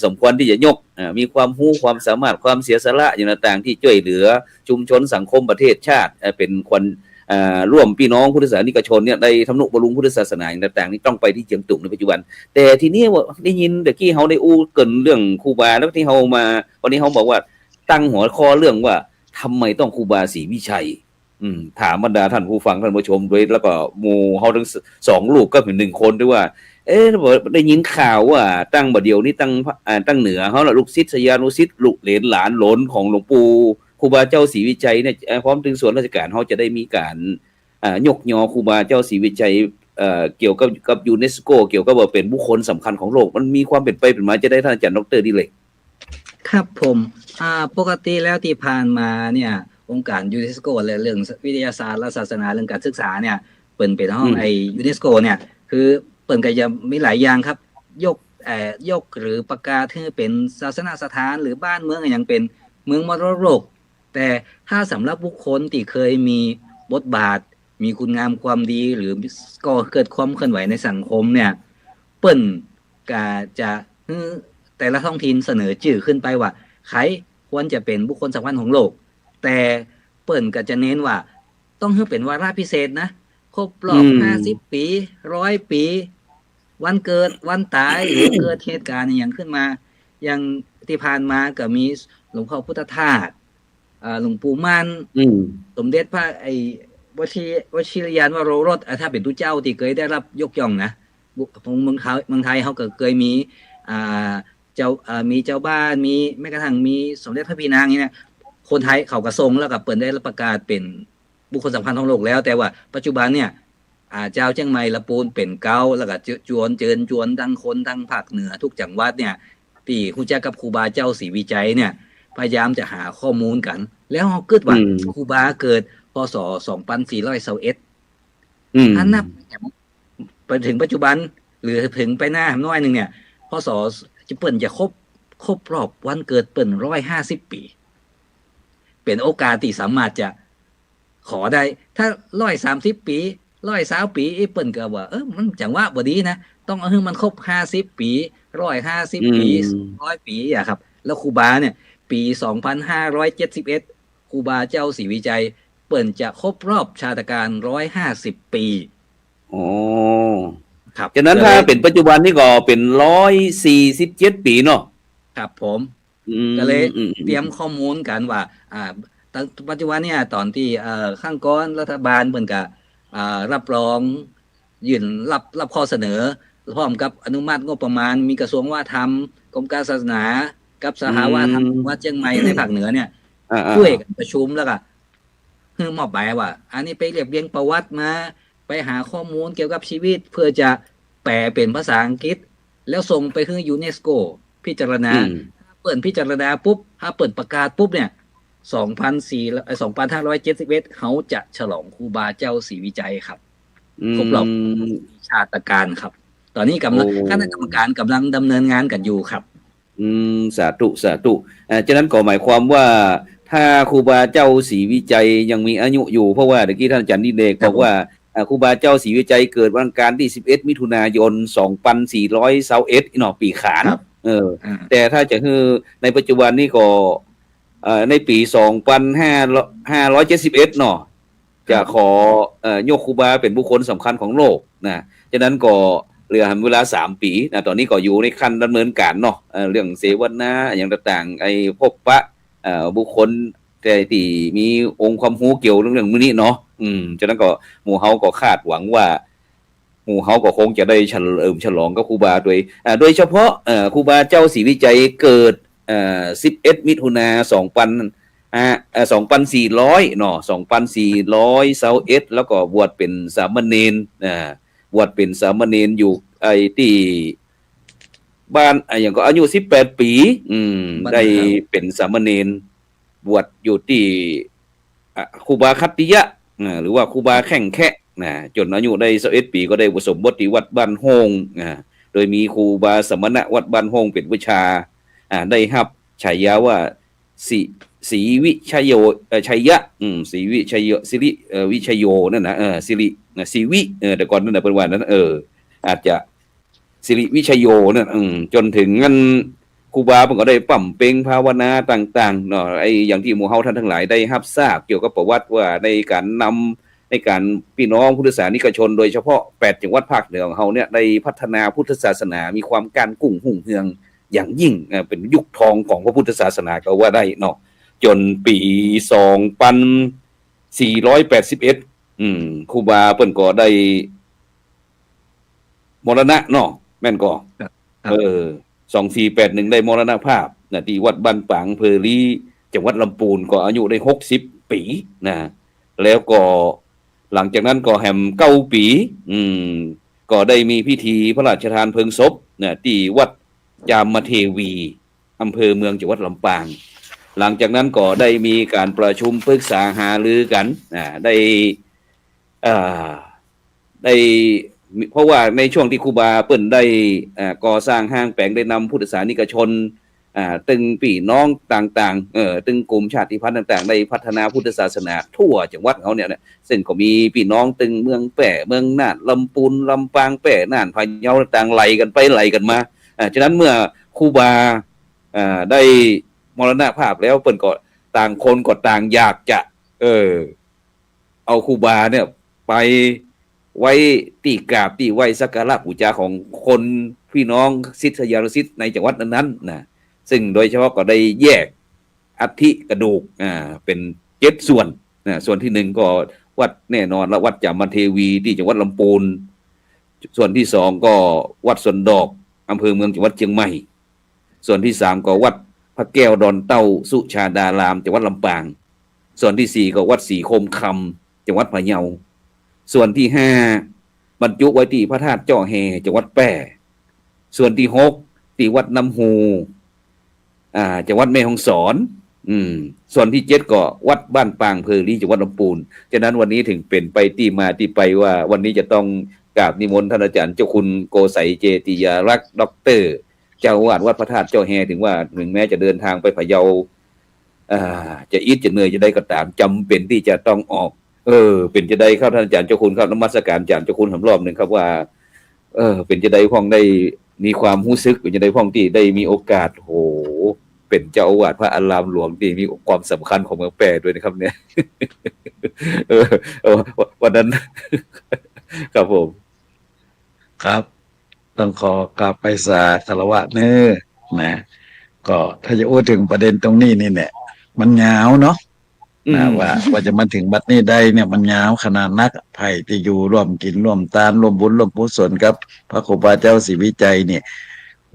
สมควรที่จะยกมีความรู้ความสามารถความเสียสละอย่างต่างๆที่ช่วยเหลือชุมชนสังคมประเทศชาติเป็นคนร่วมพี่น้องพุทธศาสนิกชนเนี่ยได้ทำนุบำรุงพุทธศาสนาอย่างต่างๆนี่ต้องไปที่เจียงตุงในปัจจุบันแต่ทีนี้ว่าได้ยินเมื่อกี้เขาได้เกินเรื่องครูบาแล้วที่เขามาวันนี้เขาบอกว่าตั้งหัวข้อเรื่องว่าทำไมต้องครูบาศรีวิชัย ถามบรรดาท่านผู้ฟังท่านผู้ชมด้วยแล้วก็หมู่เฮาทั้ง2ลูกก็เป็น1คนด้วยว่าได้ยินข่าวว่าตั้งบัดเดียวนี้ตั้งเหนือเฮาล่ะลูกศิษยานุศิษย์ลูกเหลนหลานหลนของหลวงปู่ครูบาเจ้าศรีวิชัยเนี่ยพร้อมถึงส่วนราชการเฮาจะได้มีการยกยอครูบาเจ้าศรีวิชัยเกี่ยวกับยูเนสโกเกี่ยวกับว่าเป็นบุคคลสำคัญของโลกมันมีความเป็นไปเป็นมาจะได้ท่านอาจารย์ดร.ดิเรกครับผมปกติแล้วที่ผ่านมาเนี่ยองค์การยูเนสโกและเรื่องวิทยาศาสตร์และศาสนาเรื่องการศึกษาเนี่ยเปิดเป็นห้องยูเนสโกเนี่ยคือเปิดก็จะมีหลายอย่างครับยกหรือประกาศให้เป็นศาสนสถานหรือบ้านเมืองอย่างเป็นเมืองมรดกโลกแต่ถ้าสำหรับบุคคลที่เคยมีบทบาทมีคุณงามความดีหรือก็เกิดความเคลื่อนไหวในสังคมเนี่ยเปิ้นก็จะแต่ละท้องถิ่นเสนอชื่อขึ้นไปว่าใครควรจะเป็นบุคคลสำคัญของโลกแต่เปิ้นก็จะเน้นว่าต้องให้เป็นวาระพิเศษนะครบรอบ50 ปี100 ปีวันเกิดวันตายหรือเกิดเหตุการณ์อย่างขึ้นมาอย่างที่ผ่านมาก็มีหลวงพ่อพุทธทาสหลวงปู่มั่นสมเด็จพระวชิรยานวโรรสถ้าเป็นตู้เจ้าที่เคยได้รับยกย่องนะเมืองไทยเขาก็เคยมีมีเจ้าบ้านมีแม้กระทั่งมีสมเด็จพระพี่นางนี่นะคนไทยเขาก็ทรงแล้วก็เปิดได้รับประกาศเป็นบุคคลสำคัญของโลกแล้วแต่ว่าปัจจุบันเนี่ยเจ้าเชียงใหม่ละปูนเป็นเก้าแล้วก็จวนทั้งคนทั้งภาคเหนือทุกจังหวัดเนี่ยที่รู้จักกับครูบาเจ้าศรีวิจัยเนี่ยพยายามจะหาข้อมูลกันแล้วเขาเกิดว่าครูบาเกิดพศ2421ถ้านับไปถึงปัจจุบันหรือถึงไปหน้าน้อยนึงเนี่ยพศจะเปิ่นจะครบรอบวันเกิดเปิ่น150 ปีเป็นโอกาสที่สามารถจะขอได้ถ้า130 ปี120 ปีเปิ่นก็ว่ามันจังหวะบ่ดีนะต้องเอาให้มันครบ50 ปี150 ปี100 ปีครับแล้วครูบาเนี่ยปี2571ครูบาเจ้าศรีวิจัยเปิ่นจะครบรอบชาตการ150 ปีอ๋อครับฉะนั้นถ้าเป็นปัจจุบันนี่ก็เป็น147 ปีเนาะครับผมก็เลยเตรียมข้อมูลกันว่าปัจจุบันเนี่ยตอนที่ข้างก้อนรัฐบาลเพิ่นก็รับรองยื่นรับข้อเสนอพร้อมกับอนุมัติงบประมาณมีกระทรวงวัฒนธรรมกรมการศาสนากับสหวัฒนธรรมวัดเชียงใหม่ในภาคเหนือเนี่ยช่วยกันประชุมแล้วก็คือมอบหมายว่าอันนี้ไปเรียบเรียงประวัติมาไปหาข้อมูลเกี่ยวกับชีวิตเพื่อจะแปลเป็นภาษาอังกฤษแล้วส่งไปให้ยูเนสโกพิจารณาเปิดพิจารณาปุ๊บถ้าเปิดประกาศปุ๊บเนี่ย2571เขาจะฉลองครูบาเจ้าศรีวิจัยครับครบรอบชาตการครับตอนนี้คณะกรรมการกำลังดำเนินงานกันอยู่ครับสาธุฉะนั้นก็หมายความว่าถ้าครูบาเจ้าศรีวิจัยยังมีอายุอยู่เพราะว่าเมื่อกี้ท่านอาจารย์ดิเรกบอกว่าครูบาเจ้าศรีวิจัยเกิดวันอังคารที่11 มิถุนายน 2421เนาะปีขานแต่ถ้าจะคือในปัจจุบันนี่ก็ในปี2571เนาะจะขอยกครูบาเป็นบุคคลสำคัญของโลกนะฉะนั้นก็เหลือเวลา3 ปีนะตอนนี้ก็อยู่ในขั้นดำเนินการเนาะเรื่องเสวนาอย่างต่างๆไอ้พบปะบุคคลแต่ที่มีองค์ความรู้เกี่ยวเรื่องมื้อนี้เนาะฉะนั้นก็หมู่เฮาก็คาดหวังว่าหมู่เฮาก็คงจะได้ฉลองกับครูบาโดยเฉพาะครูบาเจ้าศรีวิจัยเกิด11 มิถุนายน 2400เนาะ2421แล้วก็บวชเป็นสามเณรบวชเป็นสามเณรอยู่ไอ้ที่บ้านอย่างก็อายุ18 ปีได้เป็นสามเณรบวชอยู่ที่ครูบาคัตติยะหรือว่าครูบาแข่งแคะจนอายุได้21 ปีก็ได้อุปสมบทที่วัดบ้านโฮงโดยมีครูบาสมณะวัดบ้านโฮงเป็นวิชาได้รับฉายาว่าศรีวิชัยโยชัยยะศรีวิชัยโยสิริวิชัยโยนั่นนะสิริศรีวิแต่ก่อนนั่นน่ะเป็นว่านั้นอาจจะสิริวิชัยโยนั่นจนถึงงั้นครูบาเพิ่นก็ได้ปั่มเป่งภาวนาต่างๆเนาะไอ้อย่างที่หมู่เฮาท่านทั้งหลายได้รับทราบเกี่ยวกับประวัติว่าในการนำในการพี่น้องพุทธศาสนิกชนโดยเฉพาะ8 จังหวัดภาคเหนือของเฮาเนี่ยได้พัฒนาพุทธศาสนามีความการกุ้งหุ่งเฮืองอย่างยิ่งเป็นยุคทองของพระพุทธศาสนาก็ว่าได้เนาะจนปี 481ครูบาเปิ้นก็ได้มรณะเนาะแม่นก็2481ได้มรณภาพนะที่วัดบ้านปางอำเภอลีจังหวัดลำพูนก็อายุได้60ปีนะแล้วก็หลังจากนั้นก็แฮม9ปีก็ได้มีพิธีพระราชทานเพลิงศพนะที่วัดจามเทวีอำเภอเมืองจังหวัดลำปางหลังจากนั้นก็ได้มีการประชุมปรึกษาหารือกันได้เพราะว่าในช่วงที่ครูบาเปิ้นได้ก่อสร้างห้างแปลงได้นำพุทธศาสนิกชนตึงพี่น้องต่างๆตึงกลุ่มชาติพันธุ์ต่างๆได้พัฒนาพุทธศาสนาทั่วจังหวัดเขาเนี่ยซึ่งก็มีพี่น้องตึงเมืองแป่เมืองน่านลำพูนลำปางแป่น่านพะเยาต่างไหลกันไปไหลกันมาฉะนั้นเมื่อครูบาได้มรณภาพแล้วเปิ้นก็ต่างคนก็ต่างอยากจะเอาครูบาเนี่ยไปไว้ตีกราบตีไว้สักการะบูชาของคนพี่น้องศิษยานุศิษย์ในจังหวัดนั้นๆนะซึ่งโดยเฉพาะก็ได้แยกอัฐิกระดูกเป็น7ส่วนส่วนที่1ก็วัดแน่นอนละวัดจามเทวีที่จังหวัดลำพูนส่วนที่2ก็วัดสวนดอกอำเภอเมืองจังหวัดเชียงใหม่ส่วนที่3ก็วัดพระแก้วดอนเต้าสุชาดารามจังหวัดลำปางส่วนที่4ก็วัดศรีโคมคำจังหวัดพะเยาส่วนที่5บรรจุไว้ที่พระธาตุเจ้าแฮจังหวัดแปร่ส่วนที่6ที่วัดน้ำฮูจังหวัดแม่ฮ่องสอนส่วนที่7ก็วัดบ้านปางอำเภอลีจังหวัดลำพูนฉะนั้นวันนี้ถึงเป็นไปที่มาที่ไปว่าวันนี้จะต้องกราบนิมนต์ท่านอาจารย์เจ้าคุณโกไสเจติยารักษ์ด็อกเตอร์เจ้าอาวาสวัดพระธาตุเจ้าแฮถึงว่าถึงแม้จะเดินทางไปพะเยาจะอิดจะเหนื่อยจะได้ก็ตามจำเป็นที่จะต้องออกเป็นจะได้เข้าท่านอาจารย์เจ้าคุณครับนมัสการอาจารย์เจ้าคุณรอบนึงครับว่าเป็นจะได้พ้องได้มีความรู้สึกเป็นจะได้พ้องที่ได้มีโอกาสโหเป็นเจ้าอาวาสพระอารามหลวงที่มีความสำคัญของเมืองแปร่ด้วยนะครับเนี่ยวันนั้นครับผมครับต้องขอกราบไปสาคารวะเนอนะก็ถ้าจะพูดถึงประเด็นตรงนี้นี่เนี่ยมันยาวเนาะว่าจะมาถึงบัดนี้ได้เนี่ยมันยาวขนาดนักไผ่ที่อยู่ร่วมกินร่วมตานร่วมบุญร่วมกุศลกับพระครูบาเจ้าศรีวิจัยเนี่ย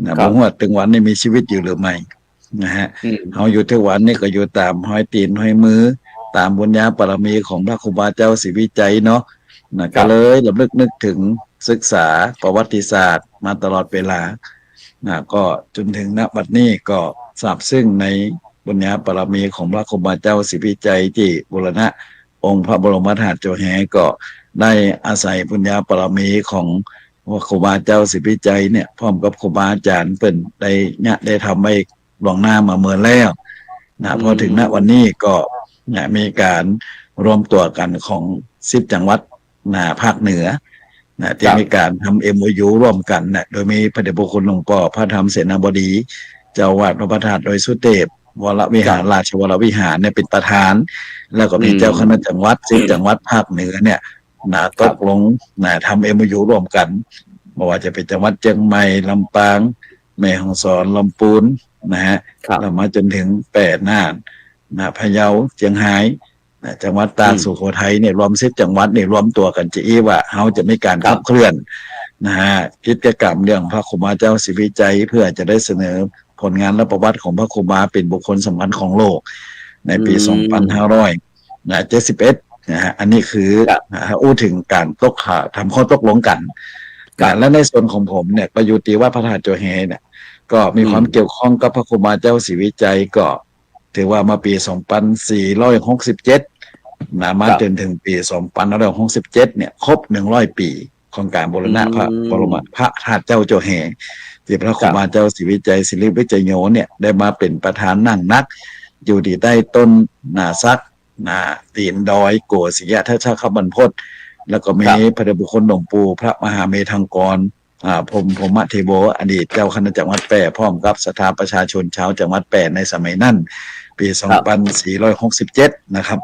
นะบ่ฮู้ว่าถึงวันนี้มีชีวิตอยู่หรือไม่นะฮะเฮาอยู่ทุกวันนี้ก็อยู่ตามห้อยตีนห้อยมือตามบุญญาบารมีของพระครูบาเจ้าศรีวิจัยเนาะนะก็เลยระลึกนึกถึงศึกษาประวัติศาสตร์มาตลอดเวลานะก็จนถึงณบัดนี้ก็ทราบซึ่งในบุญญาบารมีของพระครูบาเจ้าศรีวิจัยที่บูรณะองค์พระบรมธาตุเจ้าแฮก็ได้อาศัยบุญญาบารมีของพระครูบาเจ้าศรีวิจัยเนี่ยพร้อมกับครูบาอาจารย์เพิ่นได้ทำให้หลวงหน้ามาเมื่อแล้วนะพอถึงณวันนี้ก็มีการรวมตัวกันของ10จังหวัดภาคเหนือที่มีการทำ MOU ร่วมกันโดยมีพระเดชพระคุณหลวงพ่อพระธรรมเสนาบดีเจ้าอาวาสวัดพระธาตุดอยสุเทพวรวิหารราชวรวิหารเป็นประธานแล้วก็มีเจ้าคณะจังหวัด10จังหวัดภาคเหนือเนี่ยตกลงทำ MOU ร่วมกันไม่ว่าจะเป็นจังหวัดเชียงใหม่ลำปางแม่ฮ่องสอนลำพูนนะฮะแล้วมาจนถึงแปดน่านพะเยาเชียงรายจังหวัดตากสุโขทัยเนี่ยรวม10จังหวัดเนี่ยรวมตัวกันจะว่าเฮาจะมีการขับเคลื่อนนะฮะกิจกรรมเรื่องพระครูบาเจ้าศรีวิจัยเพื่อจะได้เสนอผลงานและประวัติของพระครูบาเป็นบุคคลสำคัญของโลกในปี 2571 นะฮะอันนี้คืออู้ถึงการทำข้อตกลงกันและในส่วนของผมเนี่ยประยุติว่าพระธาตุเจ้าแฮเนี่ยก็มีความเกี่ยวข้องกับพระครูบาเจ้าศรีวิจัยก็ถือว่ามาปี 2467มาจนถึงปี 2567เนี่ยครบ100 ปีของการบูรณะพระบรมพระธาตุเจ้าเจ้าแฮที่พระครูบาเจ้าศรีวิจัยศิริวิจัยโยเนี่ยได้มาเป็นประธานนั่งนักอยู่ที่ใต้ต้นนาซักตีนดอยโกศิยะทัชขบรรพตแล้วก็มีพระเดชพระคุณหลวงปู่พระมหาเมธังกรพรหมเทโวอดีตเจ้าคณะจังหวัดแปร่พร้อมกับสถาประชาชนชาวจังหวัดแปร่ในสมัยนั้นปี 2467 นะครับ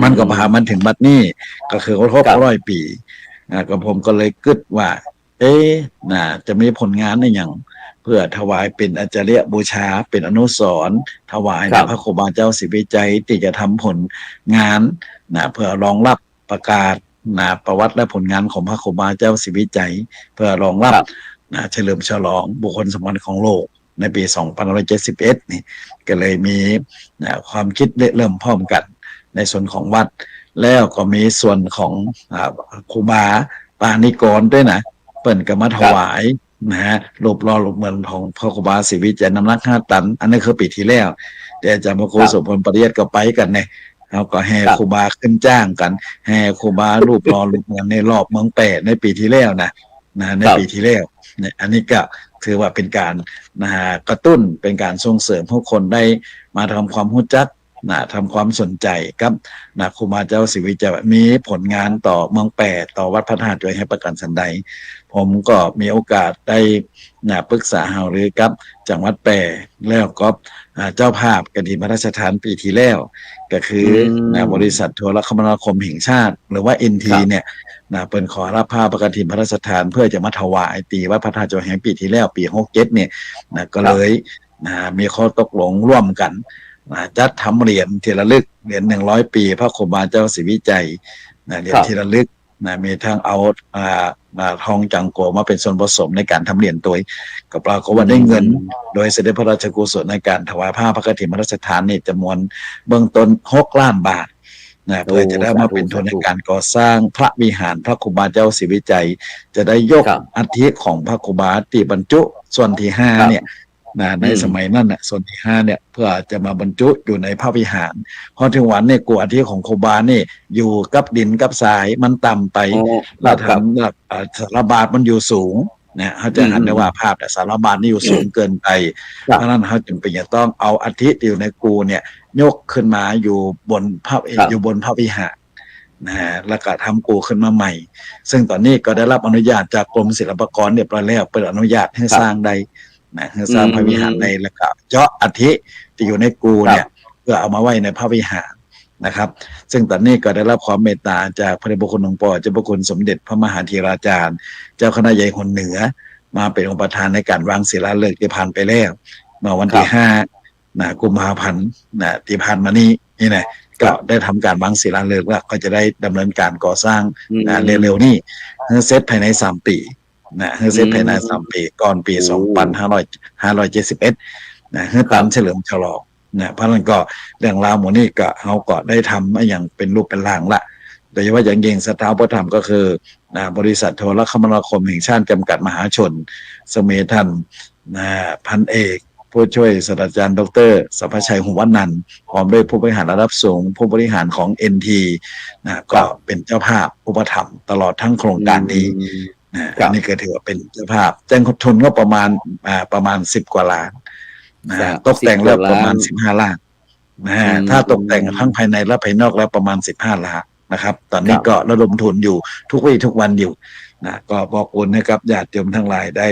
มันก็พามันถึงบัดนี้ก็คือครบ100 ปีก็ผมก็เลยกึดว่า จะมีผลงานในอย่างเพื่อถวายเป็นอาจารย์บูชาเป็นอนุสรณ์ถวาย ครั นะ บ พระครูบาเจ้าศรีวิจัยที่จะทำผลงานเพื่อรองรับประกาศประวัติและผลงานของพระครูบาเจ้าศรีวิจัย เพื่อรองรับ ครับ เฉลิมฉลองบุคคลสำคัญของโลกในปี 2571 นี่ก็เลยมีความคิดเริ่มพร้อมกันในส่วนของวัด แล้วก็มีส่วนของครูบาปานิกรด้วยนะเปิ่นก็มาถวายนะฮะรูปหล่อรูปเหมือนของพระครูบาศรีวิจัยน้ำหนัก5 ตัน อันนี้คือปีที่แล้วแต่อาจารย์พระครู ครับ โสพลปริยัติก็ไปกันเนี่ยเขาก็แห่ ครับ ครูบาขึ้นจ้างกันแห่ครูบารูปหล่อรูปเหมือนในรอบเมืองแปดในปีที่แล้วนะใน ครับ ปีที่แล้วเนี่ยอันนี้ก็ถือว่าเป็นการกระตุ้นเป็นการส่งเสริมให้คนได้มาทำความรู้จักทำความสนใจครับครูบาเจ้าศรีวิจัยมีผลงานต่อเมืองแปดต่อวัดพระธาตุจอยให้ประกันสันใดผมก็มีโอกาสได้ปรึกษาหารือกับจังหวัดแปดแล้วก็เจ้าภาพกฐินพระราชทานปีที่แล้วก็คืออบริษัทโทรคมนาคมแห่งชาติหรือว่า NT ครับ เนี่ยเปิดขอรับผ้าประกฐินพระราชทานเพื่อจะมาถวายตีวัดพระธาตุจอยแห่งปีที่แล้วปี67เนี่ยก็เลยมีข้อตกลงร่วมกันจัดทำเหรียญที่ระลึกเหรียญ100 ปีพระครูบาเจ้าศรีวิจัยเหรียญที่ระลึกมีทั้งเอาทองจังโกมาเป็นส่วนผสมในการทำเหรียญตัวก็ปรากฏว่าได้เงิน โดยเสด็จพระราชกุศลในการถวายผ้าพระกฐินพระราชทานนี่จำนวนเบื้องต้น6 ล้านบาทเพื่อจะได้มาเป็นทุนในการก่อสร้างพระวิหารพระครูบาเจ้าศรีวิจัย จะได้ยก ครับ อัฐิของพระครูบาที่บรรจุส่วนที่ ครับ 5เนี่ยในสมัยนั้นส่วนที่5เนี่ยเพื่อจะมาบรรจุอยู่ในพระวิหารเพราะถึงวันเนี่ยกูอัฐิของครูบานี่อยู่กับดินกับทรายมันต่ำไป โอ้ค แล้ รั ว บครับ ทำสารบาทมันอยู่สูงเขาจะหันได้ว่าภาพแต่สารบาทนี่อยู่สูงเกินไป ครับ เพราะนั้นเขาจึงเป็นจะต้องเอาอัฐิที่อยู่ในกูเนี่ยยกขึ้นมาอยู่บนพระ ครับ อยู่บนพระวิหารแล้วก็ทำกูขึ้นมาใหม่ ซึ่งตอนนี้ก็ได้รับอนุญาตจากกรมศิลปากรเรียบร้อยแล้วเปิดอนุญาตให้สร้างได้ให้สร้างพระวิหารในแล้วก็เจาะอัฐิที่อยู่ในกูเนี่ยเพื่อเอามาไว้ในพระวิหารนะครับ ซึ่งตอนนี้ก็ได้รับความเมตตาจากพระเดชพระคุณหลวงพ่อเจ้าพระคุณสมเด็จพระมหาธีราจารย์เจ้าคณะใหญ่คนเหนือมาเป็นองค์ประธานในการวางศิลาฤกษ์ที่ผ่านไปแล้วเมื่อวันที่5กุมภาพันธ์ที่ผ่านมานี้นี่นะก็ได้ทำการวางศิลาฤกษ์แล้วก็จะได้ดำเนินการก่อสร้างเร็วๆนี้เสร็จภายใน3 ปีเสร็จภายใน3 ปีก่อนปี2571ตามเฉลิมฉลองเพราะนั้นก็เรื่องราวหมู่นี้ก็เขาก็ได้ทำอย่างเป็นรูปเป็นร่างละโดยเฉพาะอย่างยิ่งสถาปัตยกรรมก็คือบริษัทโทรคมนาคมแห่งชาติจำกัดมหาชนสมัยท่านพันเอกผู้ช่วยศาสตราจารย์ดร.สัพพชัย หุวนันท์พร้อมด้วยผู้บริหารระดับสูงผู้บริหารของ NT ก็เป็นเจ้าภาพอุปถัมภ์ตลอดทั้งโครงการนี้อันนี้ก็ถือว่าเป็นเจ้าภาพแจ้งทุนก็ประมาณ10 กว่าล้านตกแต่งแล้วประมาณ15 ล้านถ้าตกแต่งทั้งภายในและภายนอกแล้วประมาณ15 ล้านนะครับตอนนี้ก็ระดมทุนอยู่ทุกวี่ทุกวันอยู่ก็บอกคุณนะครับญาติโยมทั้งหลายได้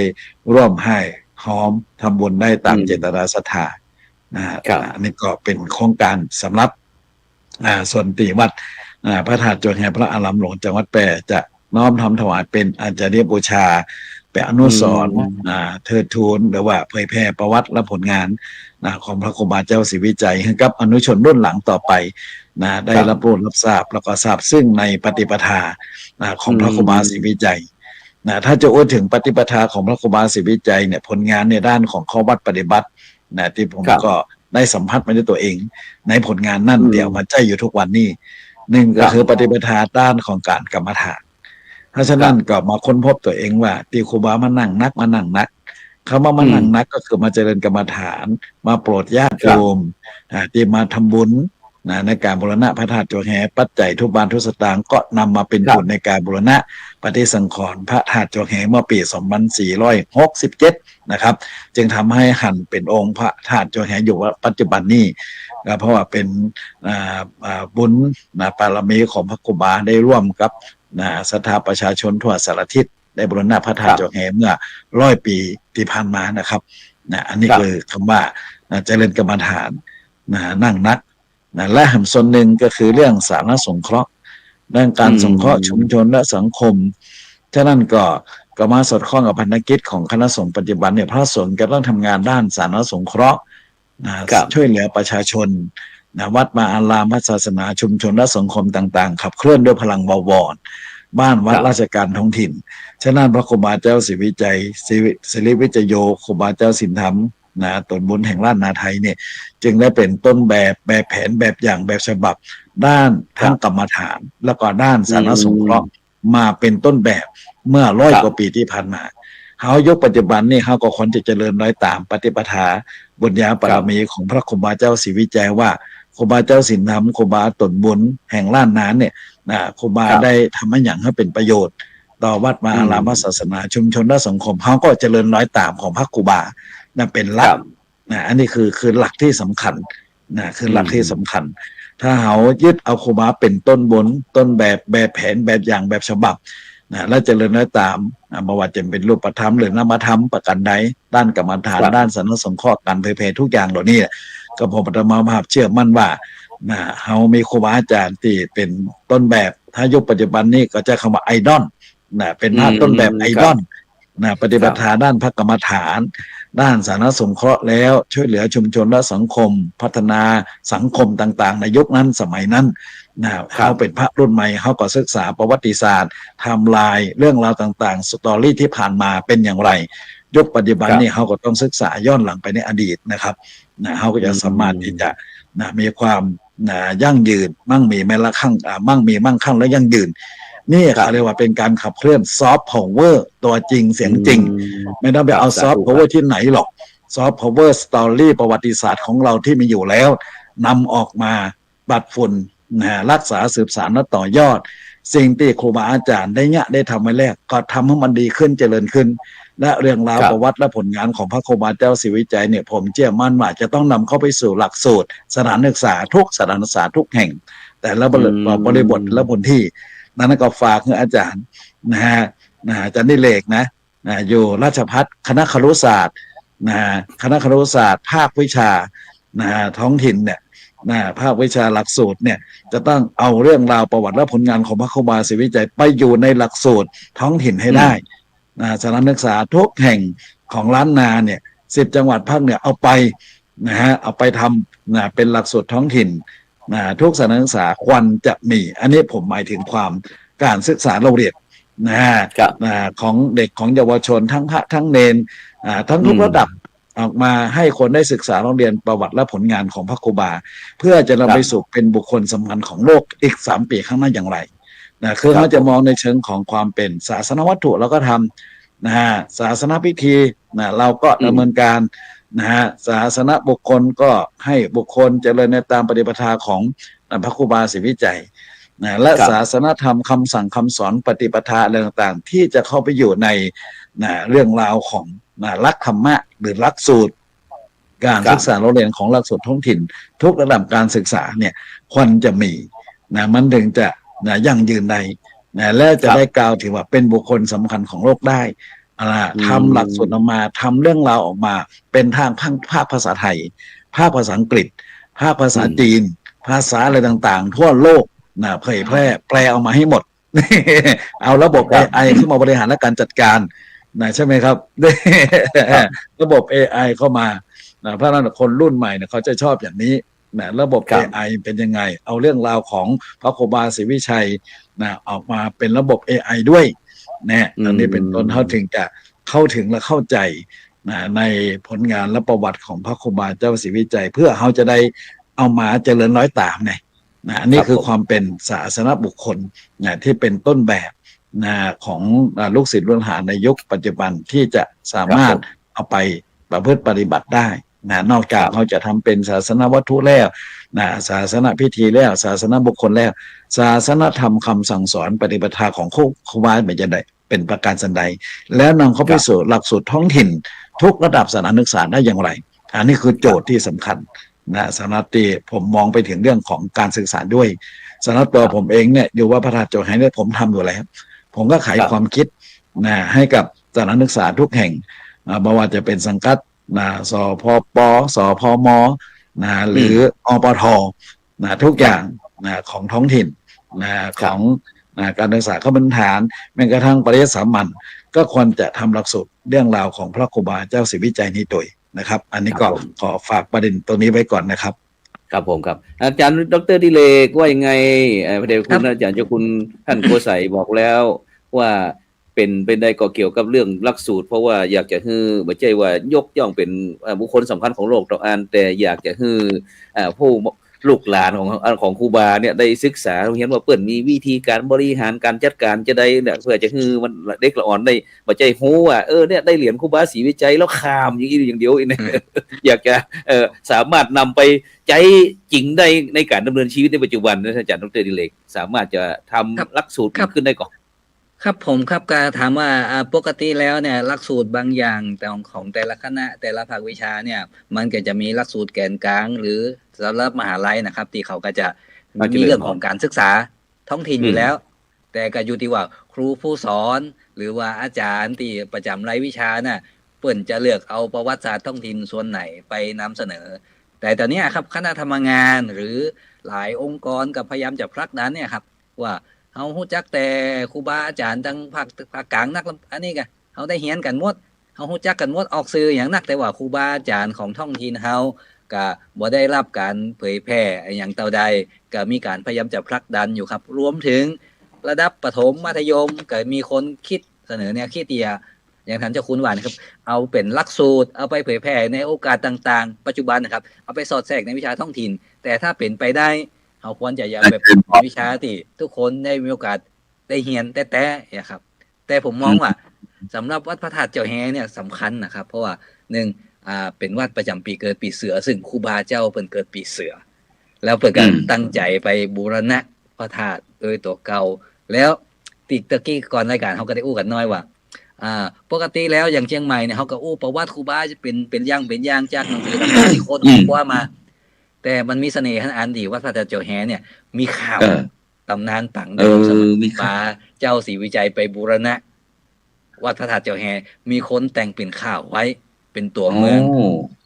ร่วมให้หอมทำบุญได้ตามเจตนาศรัทธาอันนี้ก็เป็นโครงการสำหรับส่วนตีวัดพระธาตุจวนแห่งพระอารามหลวงจังหวัดแปรจะน้อมทำถวายเป็นอาจารย์บูชาเป็นอนุสรณ์เทิดทูนหรือว่าเผยแพร่ประวัติและผลงานของพระครูบาเจ้าศรีวิจัยให้กับอนุชนรุ่นหลังต่อไปได้รับรู้รับทราบแล้วก็ทราบซึ่งในปฏิปทาของพระครูบาศรีวิจัยถ้าจะพูดถึงปฏิปทาของพระครูบาศรีวิจัยเนี่ยผลงานในด้านของข้อวัดปฏิบัติที่ผมก็ได้สัมผัสมาด้วยตัวเองในผลงานนั่นเดียวมาใจอยู่ทุกวันนี้หนึ่งก็คือปฏิปทาด้านของการกรรมฐานเพราะฉะนั้นก็มาค้นพบตัวเองว่าที่ครูบามานั่งนักคำว่ามานั่งนักก็คือมาเจริญกรรมฐานมาโปรดญาติโยมที่มาทำบุญในการบูรณะพระธาตุจวนแห่ปัจจัยทุกบาททุกสตางค์ก็นำมาเป็นทุนในการบูรณะปฏิสังขรณ์พระธาตุจวนแห่เมื่อปี 2467 นะครับจึงทำให้หันเป็นองค์พระธาตุจวนแห่อยู่ว่าปัจจุบันนี้เพราะว่าเป็นบุญบารมีของพระครูบาได้ร่วมกับศรัทธาประชาชนทั่วสารทิศได้บูรณะพระธาตุจวนแห่เมื่อ100 ปีที่ผ่านมานะครับอันนี้คือคำว่าเจริญกรรมฐานนั่งนักและหัมส่วนหนึ่งก็คือเรื่องสาธารณสงเคราะห์เรื่องการสงเคราะห์ชุมชนและสังคม ฉะนั้นก็มาสอดคล้องกับพันธกิจของคณะสงฆ์ปัจจุบันเนี่ยพระสงฆ์ก็ต้องทำงานด้านสาธารณสงเคราะห์ช่วยเหลือประชาชนวัดวาอารามพระศาสนาชุมชนและสังคมต่างๆขับเคลื่อนด้วยพลังบวรบ้านวัดราชการท้องถิ่นฉะนั้นพระครูบาเจ้าศรีวิจัยศิริวิจโยครูบาเจ้าสินธรรมตนบุญแห่งล้านนาไทยเนี่ยจึงได้เป็นต้นแบบแผนแบบอย่างแบบฉบับด้านทั้งกรรมฐานแล้วก็ด้านสาธารณสงเคราะห์มาเป็นต้นแบบเมื่อ100 กว่าปีที่ผ่านมาเขายกปัจจุบันนี่เขาก็ควรจะเจริญร้อยตามปฏิปทาบุญญาปรมีของพระครูบาเจ้าศรีวิจัยว่าครูบาเจ้าสินธรรมครูบาตนบุญแห่งล้านนาเนี่ยครูบาได้ทำให้อย่างให้เป็นประโยชน์ต่อวัดวาอารามศาสนาชุมชนและสังคมเขาก็เจริญร้อยตามของพระครูบาเป็นหลักอันนี้คือหลักที่สำคัญคือหลักที่สำคัญถ้าเขายึดเอาครูบาเป็นต้นบนต้นแบบแผนแบบอย่างแบบฉบับและเจริญร้อยตามไม่ว่าจะเป็นรูปธรรมหรือนามธรรมประการใดด้านกรรมฐานด้านสาธารณสงเคราะห์การเผยแผ่ทุกอย่างเหล่านี้ก็ผมอาตมาภาพเชื่อมั่นว่าเขามีครูบาอาจารย์ที่เป็นต้นแบบถ้ายุคปัจจุบันนี้ก็จะคำว่าไอดอลเป็นภาพต้นแบบไอดอลปฏิบัติด้านพระกรรมฐานด้านสาธารณสงเคราะห์แล้วช่วยเหลือชุมชนและสังคมพัฒนาสังคมต่างๆในยุคนั้นสมัยนั้นเขาเป็นพระรุ่นใหม่เขาก็ศึกษาประวัติศาสตร์ไทม์ไลน์เรื่องราวต่างๆสตอรี่ที่ผ่านมาเป็นอย่างไรยุคปัจจุบันนี่เขาก็ต้องศึกษาย้อนหลังไปในอดีตนะครับเขาก็จะสามารถที่จะมีความยั่งยืนมั่งมีแม้ละคั่งมั่งมีมั่งคั่งและยั่งยืนนี่เขาเรียกว่าเป็นการขับเคลื่อนซอฟต์พาวเวอร์ตัวจริงเสียงจริงไม่ต้องไปเอาซอฟต์พาวเวอร์ที่ไหนหรอกซอฟต์พาวเวอร์สตอรี่ประวัติศาสตร์ของเราที่มีอยู่แล้วนำออกมาปัดฝุ่นรักษาสืบสานและต่อยอดสิ่งที่ครูบาอาจารย์ได้ทำไว้แรกก็ทำให้มันดีขึ้นเจริญขึ้นและเรื่องราวประวัติและผลงานของพระครูบาเจ้าศรีวิจัยเนี่ยผมเชื่อมั่นว่าจะต้องนำเข้าไปสู่หลักสูตรสถานศึกษาทุกสถานศึกษาทุกแห่งแต่ละบริบทและผลที่นั้นก็ฝากให้อาจารย์อาจารย์นิเลกอยู่ราชภัฏคณะครุศาสตร์คณะครุศาสตร์ภาควิชาท้องถิ่นเนี่ยภาควิชาหลักสูตรเนี่ยจะต้องเอาเรื่องราวประวัติและผลงานของพระครูบาศรีวิจัยไปอยู่ในหลักสูตรท้องถิ่นให้ได้สถานศึกษาทุกแห่งของล้านนาเนี่ย10 จังหวัดภาคเหนือเอาไปเอาไปทำเป็นหลักสูตรท้องถิ่นทุกสถานศึกษาควรจะมีอันนี้ผมหมายถึงความการศึกษาโรงเรียนของเด็กของเยาวชนทั้งพระทั้งเนรทั้งทุกระดับออกมาให้คนได้ศึกษาโรงเรียนประวัติและผลงานของพระครูบาเพื่อจะนำไปสู่เป็นบุคคลสำคัญของโลกอีก3 ปีข้างหน้าอย่างไรคือเขาจะมองในเชิงของความเป็นศาสนวัตถุเราก็ทำศาสนพิธีเราก็ดำเนินการศาสนบุคคลก็ให้บุคคลเจริญในตามปฏิปทาของพระครูบาศรีวิจัยและศาสนธรรมคำสั่งคำสอนปฏิปทาอะไรต่างๆที่จะเข้าไปอยู่ในเรื่องราวของหลักธรรมะหรือหลักสูตรการศึกษาโรงเรียนของหลักสูตรท้องถิ่นทุกระดับการศึกษาเนี่ยควรจะมีมันถึงจะยั่งยืนได้และจะได้กล่าวถือว่าเป็นบุคคลสำคัญของโลกได้ทำหลักสูตรออกมาทำเรื่องราวออกมาเป็นทางภาคภาษาไทยภาคภาษาอังกฤษภาคภาษาจีนภาษาอะไรต่างๆทั่วโลกเผยแพร่แปลออกมาให้หมด เอาระบบ AI เข้ามาบริหารและการจัดการใช่ไหมครับ ระบบ AI เข้ามาเพราะนั้นคนรุ่นใหม่เขาจะชอบอย่างนี้ระบบ AI เป็นยังไงเอาเรื่องราวของพระครูบาศรีวิชัยออกมาเป็นระบบ AI ด้วยตอนนี้เป็นต้นเขาถึงจะเข้าถึงและเข้าใจในผลงานและประวัติของพระครูบาเจ้าศรีวิจัยเพื่อเขาจะได้เอามาเจริญร้อยตามอันนี้คือความเป็นศาสนบุคคลที่เป็นต้นแบบของลูกศิษย์ลูกหาในยุคปัจจุบันที่จะสามารถเอาไปประพฤติปฏิบัติได้นอกจากเขาจะทำเป็นศาสนวัตถุแล้วศาสนพิธีแล้วศาสนบุคคลแล้วศาสนธรรมคำสั่งสอนปฏิปทาของครูบาเป็นจะได้เป็นประการสันใดแล้วนำเข้าไปสู่หลักสูตรท้องถิ่นทุกระดับสถานศึกษาได้อย่างไรอันนี้คือโจทย์ที่สำคัญสำหรับที่ผมมองไปถึงเรื่องของการศึกษาด้วยสำหรับตัวผมเองเนี่ยอยู่ว่าพระธาตุโจทย์ให้ผมทำอยู่แล้วผมก็ไขความคิดให้กับสถานศึกษาทุกแห่งไม่ว่าจะเป็นสังกัดสพปสพมหรืออปททุกอย่างของท้องถิ่นของ การศึกษาขั้นพื้นฐานแม้กระทั่งปริยัติสามัญก็ควรจะทำหลักสูตรเรื่องราวของพระครูบาเจ้าศรีวิจัยนี้โดยนะครับ อันนี้ก็ขอฝากประเด็นตัวนี้ไว้ก่อนนะครับ ครับผมครับ อาจารย์ดร.ดิเลกว่ายังไงพระเดชคุณอาจารย์เจ้าคุณท่านโกไสบอกแล้วว่าเป็นได้ก็เกี่ยวกับเรื่องหลักสูตรเพราะว่าอยากจะให้ไม่ใช่ว่ายกย่องเป็นบุคคลสำคัญของโลกต่ออันแต่อยากจะให้ผู้ลูกหลานของครูบาเนี่ยได้ศึกษาเห็นว่าเปิ่นมีวิธีการบริหารการจัดการจะได้เนี่ยเพื่อจะให้มันเด็กละอ่อนได้ไม่ใช่ฮู้ว่าเนี่ยได้เหรียญครูบาศรีวิจัยแล้วข้ามอย่างเดียวเนี่ย อยากจะสามารถนำไปใช้จริงได้ในการดำเนินชีวิตในปัจจุบันนะอาจารย์ดร.ดิเลกสามารถจะทำหลักสูตรขึ้นได้ก่อนครับผมครับการถามว่าปกติแล้วเนี่ยหลักสูตรบางอย่างแต่ของแต่ละคณะแต่ละภาควิชาเนี่ยมันก็จะมีหลักสูตรแกนกลางหรือสำหรับมหาลัยนะครับที่เขาก็จะมีเรื่องของการศึกษาท้องถิ่นอยู่แล้วแต่ก็อยู่ที่ว่าครูผู้สอนหรือว่าอาจารย์ที่ประจำรายวิชาน่ะเปิ่นจะเลือกเอาประวัติศาสตร์ท้องถิ่นส่วนไหนไปนำเสนอแต่ตอนนี้ครับคณะทำงานหรือหลายองค์กรก็พยายามจะผลักดันเนี่ยครับว่าเฮาฮู้จักแต่ครูบาอาจารย์ทั้งภาคกลางนักอันนี้ก็เฮาได้เรียนกันหมดเฮาฮู้จักกันหมดออกสื่ออย่างนักแต่ว่าครูบาอาจารย์ของท้องถิ่นเฮาก็บ่ได้รับการเผยแพร่อย่างเท่าใดก็มีการพยายามจะผลักดันอยู่ครับรวมถึงระดับประถมมัธยมก็มีคนคิดเสนอแนวคิดที่อย่างท่านเจ้าคุณว่านะครับเอาเป็นหลักสูตรเอาไปเผยแพร่ในโอกาสต่างๆปัจจุบันนะครับเอาไปสอดแทรกในวิชาท้องถิ่นแต่ถ้าเป็นไปได้เขาควรจะอย่างแบบวิชาที่ทุกคนได้มีโอกาสได้เรียนแต่ครับแต่ผมมองว่าสำหรับวัดพระธาตุเจ้าแฮเนี่ยสำคัญนะครับเพราะว่าหนึ่งเป็นวัดประจำปีเกิดปีเสือซึ่งครูบาเจ้าเพิ่นเกิดปีเสือแล้วเพิ่นก็ตั้งใจไปบูรณะพระธาตุโดยตัวเก่าแล้วติดตะกี้ก่อนรายการเขาก็ได้อู้กันน้อยว่าปกติแล้วอย่างเชียงใหม่เนี่ยเขาก็อู้ประวัติครูบาจะเป็นอย่างจากหนังสือต่างๆที่คนว่ามาแต่มันมีเสน่ห์อันดีว่าพระธาตุเจ้าแฮเนี่ยมีข่าวตำนานปังเดิมสมัยปาเจ้าศรีวิจัยไปบูรณะวัดพระธาตุเจ้าแฮมีคนแต่งเป็นข่าวไว้เป็นตัวเมือง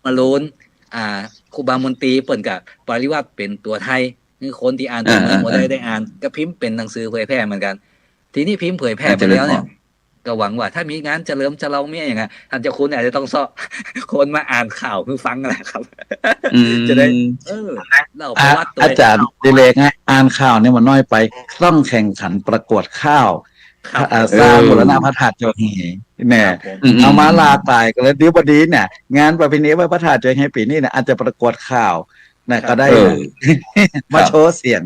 มาโลนครูบามนตรีเปิ่นกับปริวัติเป็นตัวไทยคือคนที่อ่านตัวเมืองบ่ได้อ่านก็พิมพ์เป็นหนังสือเผยแพร่เหมือนกันทีนี้พิมพ์เผยแพร่ไปแล้วเนี่ยก็หวังว่าถ้ามีงานเฉลิมฉลองมีอย่างเงี้ยท่านเจ้าคุณอาจจะต้องซ้อคนมาอ่านข่าวเพื่อฟังแหละครับจะได้เล่าประวัติตัวอาจารย์ดิเลกไงอ่านข่าวเนี่ยมันน้อยไปต้องแข่งขันประกวดข้าวสร้างบูรณะพระธาตุเจ้าแฮเนี่ยเอามาลาตายกันเลยเดี๋ยววันนี้เนี่ยงานประเพณีพระธาตุเจ้าแฮปีนี้เนี่ยอาจจะประกวดข้าวนะก็ได้มาโชว์เสียง